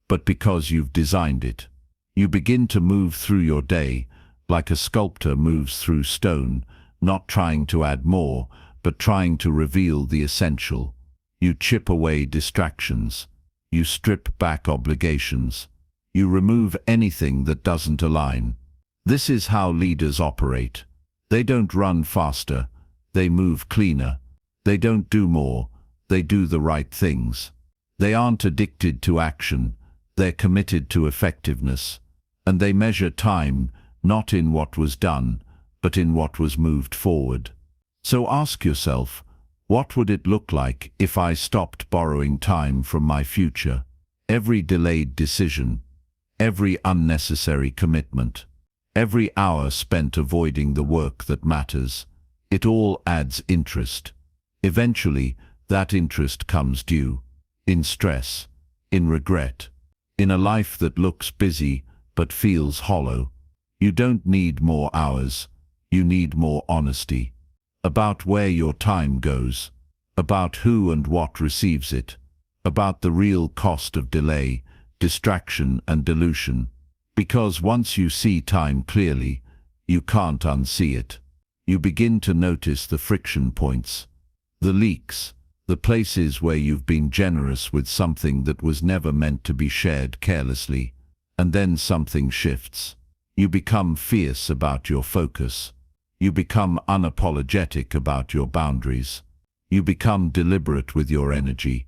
but because you've designed it. You begin to move through your day like a sculptor moves through stone, not trying to add more, but trying to reveal the essential. You chip away distractions. You strip back obligations. You remove anything that doesn't align. This is how leaders operate. They don't run faster. They move cleaner. They don't do more. They do the right things. They aren't addicted to action. They're committed to effectiveness. And they measure time not in what was done, but in what was moved forward. So ask yourself, what would it look like if I stopped borrowing time from my future? Every delayed decision, every unnecessary commitment, every hour spent avoiding the work that matters, it all adds interest. Eventually, that interest comes due, in stress, in regret, in a life that looks busy but feels hollow. You don't need more hours, you need more honesty about where your time goes, about who and what receives it, about the real cost of delay, distraction and dilution. Because once you see time clearly, you can't unsee it. You begin to notice the friction points, the leaks, the places where you've been generous with something that was never meant to be shared carelessly. And then something shifts. You become fierce about your focus. You become unapologetic about your boundaries. You become deliberate with your energy,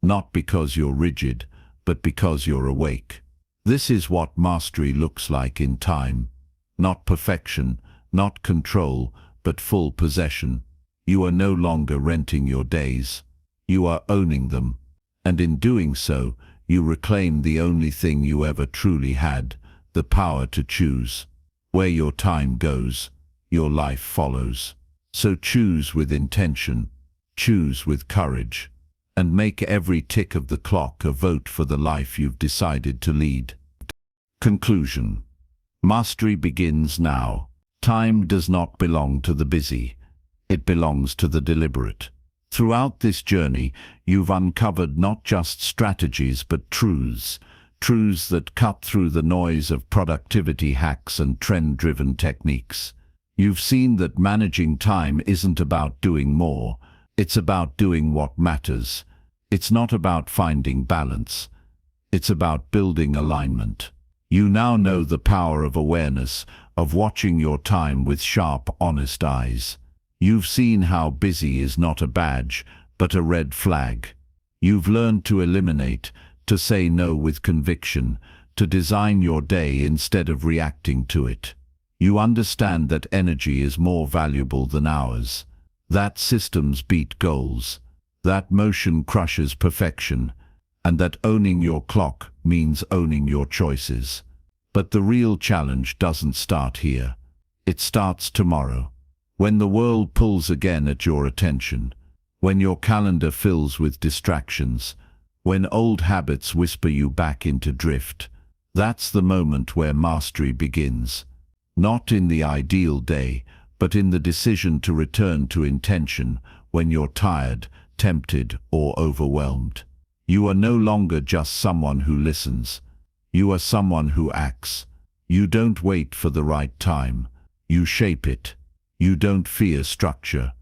not because you're rigid, but because you're awake. This is what mastery looks like in time. Not perfection, not control, but full possession. You are no longer renting your days. You are owning them. And in doing so, you reclaim the only thing you ever truly had, the power to choose. Where your time goes, your life follows. So choose with intention, choose with courage, and make every tick of the clock a vote for the life you've decided to lead. Conclusion. Mastery begins now. Time does not belong to the busy. It belongs to the deliberate. Throughout this journey, you've uncovered not just strategies but truths that cut through the noise of productivity hacks and trend-driven techniques. You've seen that managing time isn't about doing more, it's about doing what matters. It's not about finding balance, it's about building alignment. You now know the power of awareness, of watching your time with sharp, honest eyes. You've seen how busy is not a badge, but a red flag. You've learned to eliminate, to say no with conviction, to design your day instead of reacting to it. You understand that energy is more valuable than hours, that systems beat goals, that motion crushes perfection, and that owning your clock means owning your choices. But the real challenge doesn't start here. It starts tomorrow. When the world pulls again at your attention, when your calendar fills with distractions, when old habits whisper you back into drift, that's the moment where mastery begins. Not in the ideal day, but in the decision to return to intention when you're tired, tempted, or overwhelmed. You are no longer just someone who listens. You are someone who acts. You don't wait for the right time. You shape it. You don't fear structure.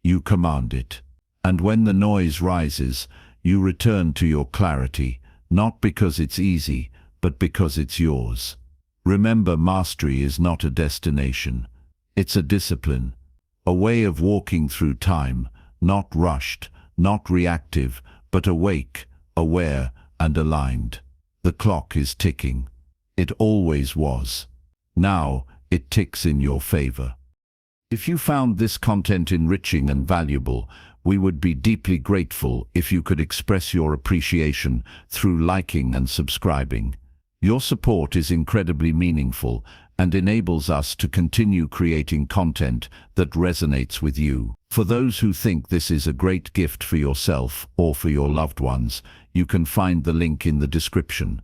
You command it. And when the noise rises, you return to your clarity, not because it's easy, but because it's yours. Remember, mastery is not a destination. It's a discipline, a way of walking through time, not rushed, not reactive, but awake, aware, and aligned. The clock is ticking. It always was. Now, it ticks in your favor. If you found this content enriching and valuable, we would be deeply grateful if you could express your appreciation through liking and subscribing. Your support is incredibly meaningful and enables us to continue creating content that resonates with you. For those who think this is a great gift for yourself or for your loved ones, you can find the link in the description.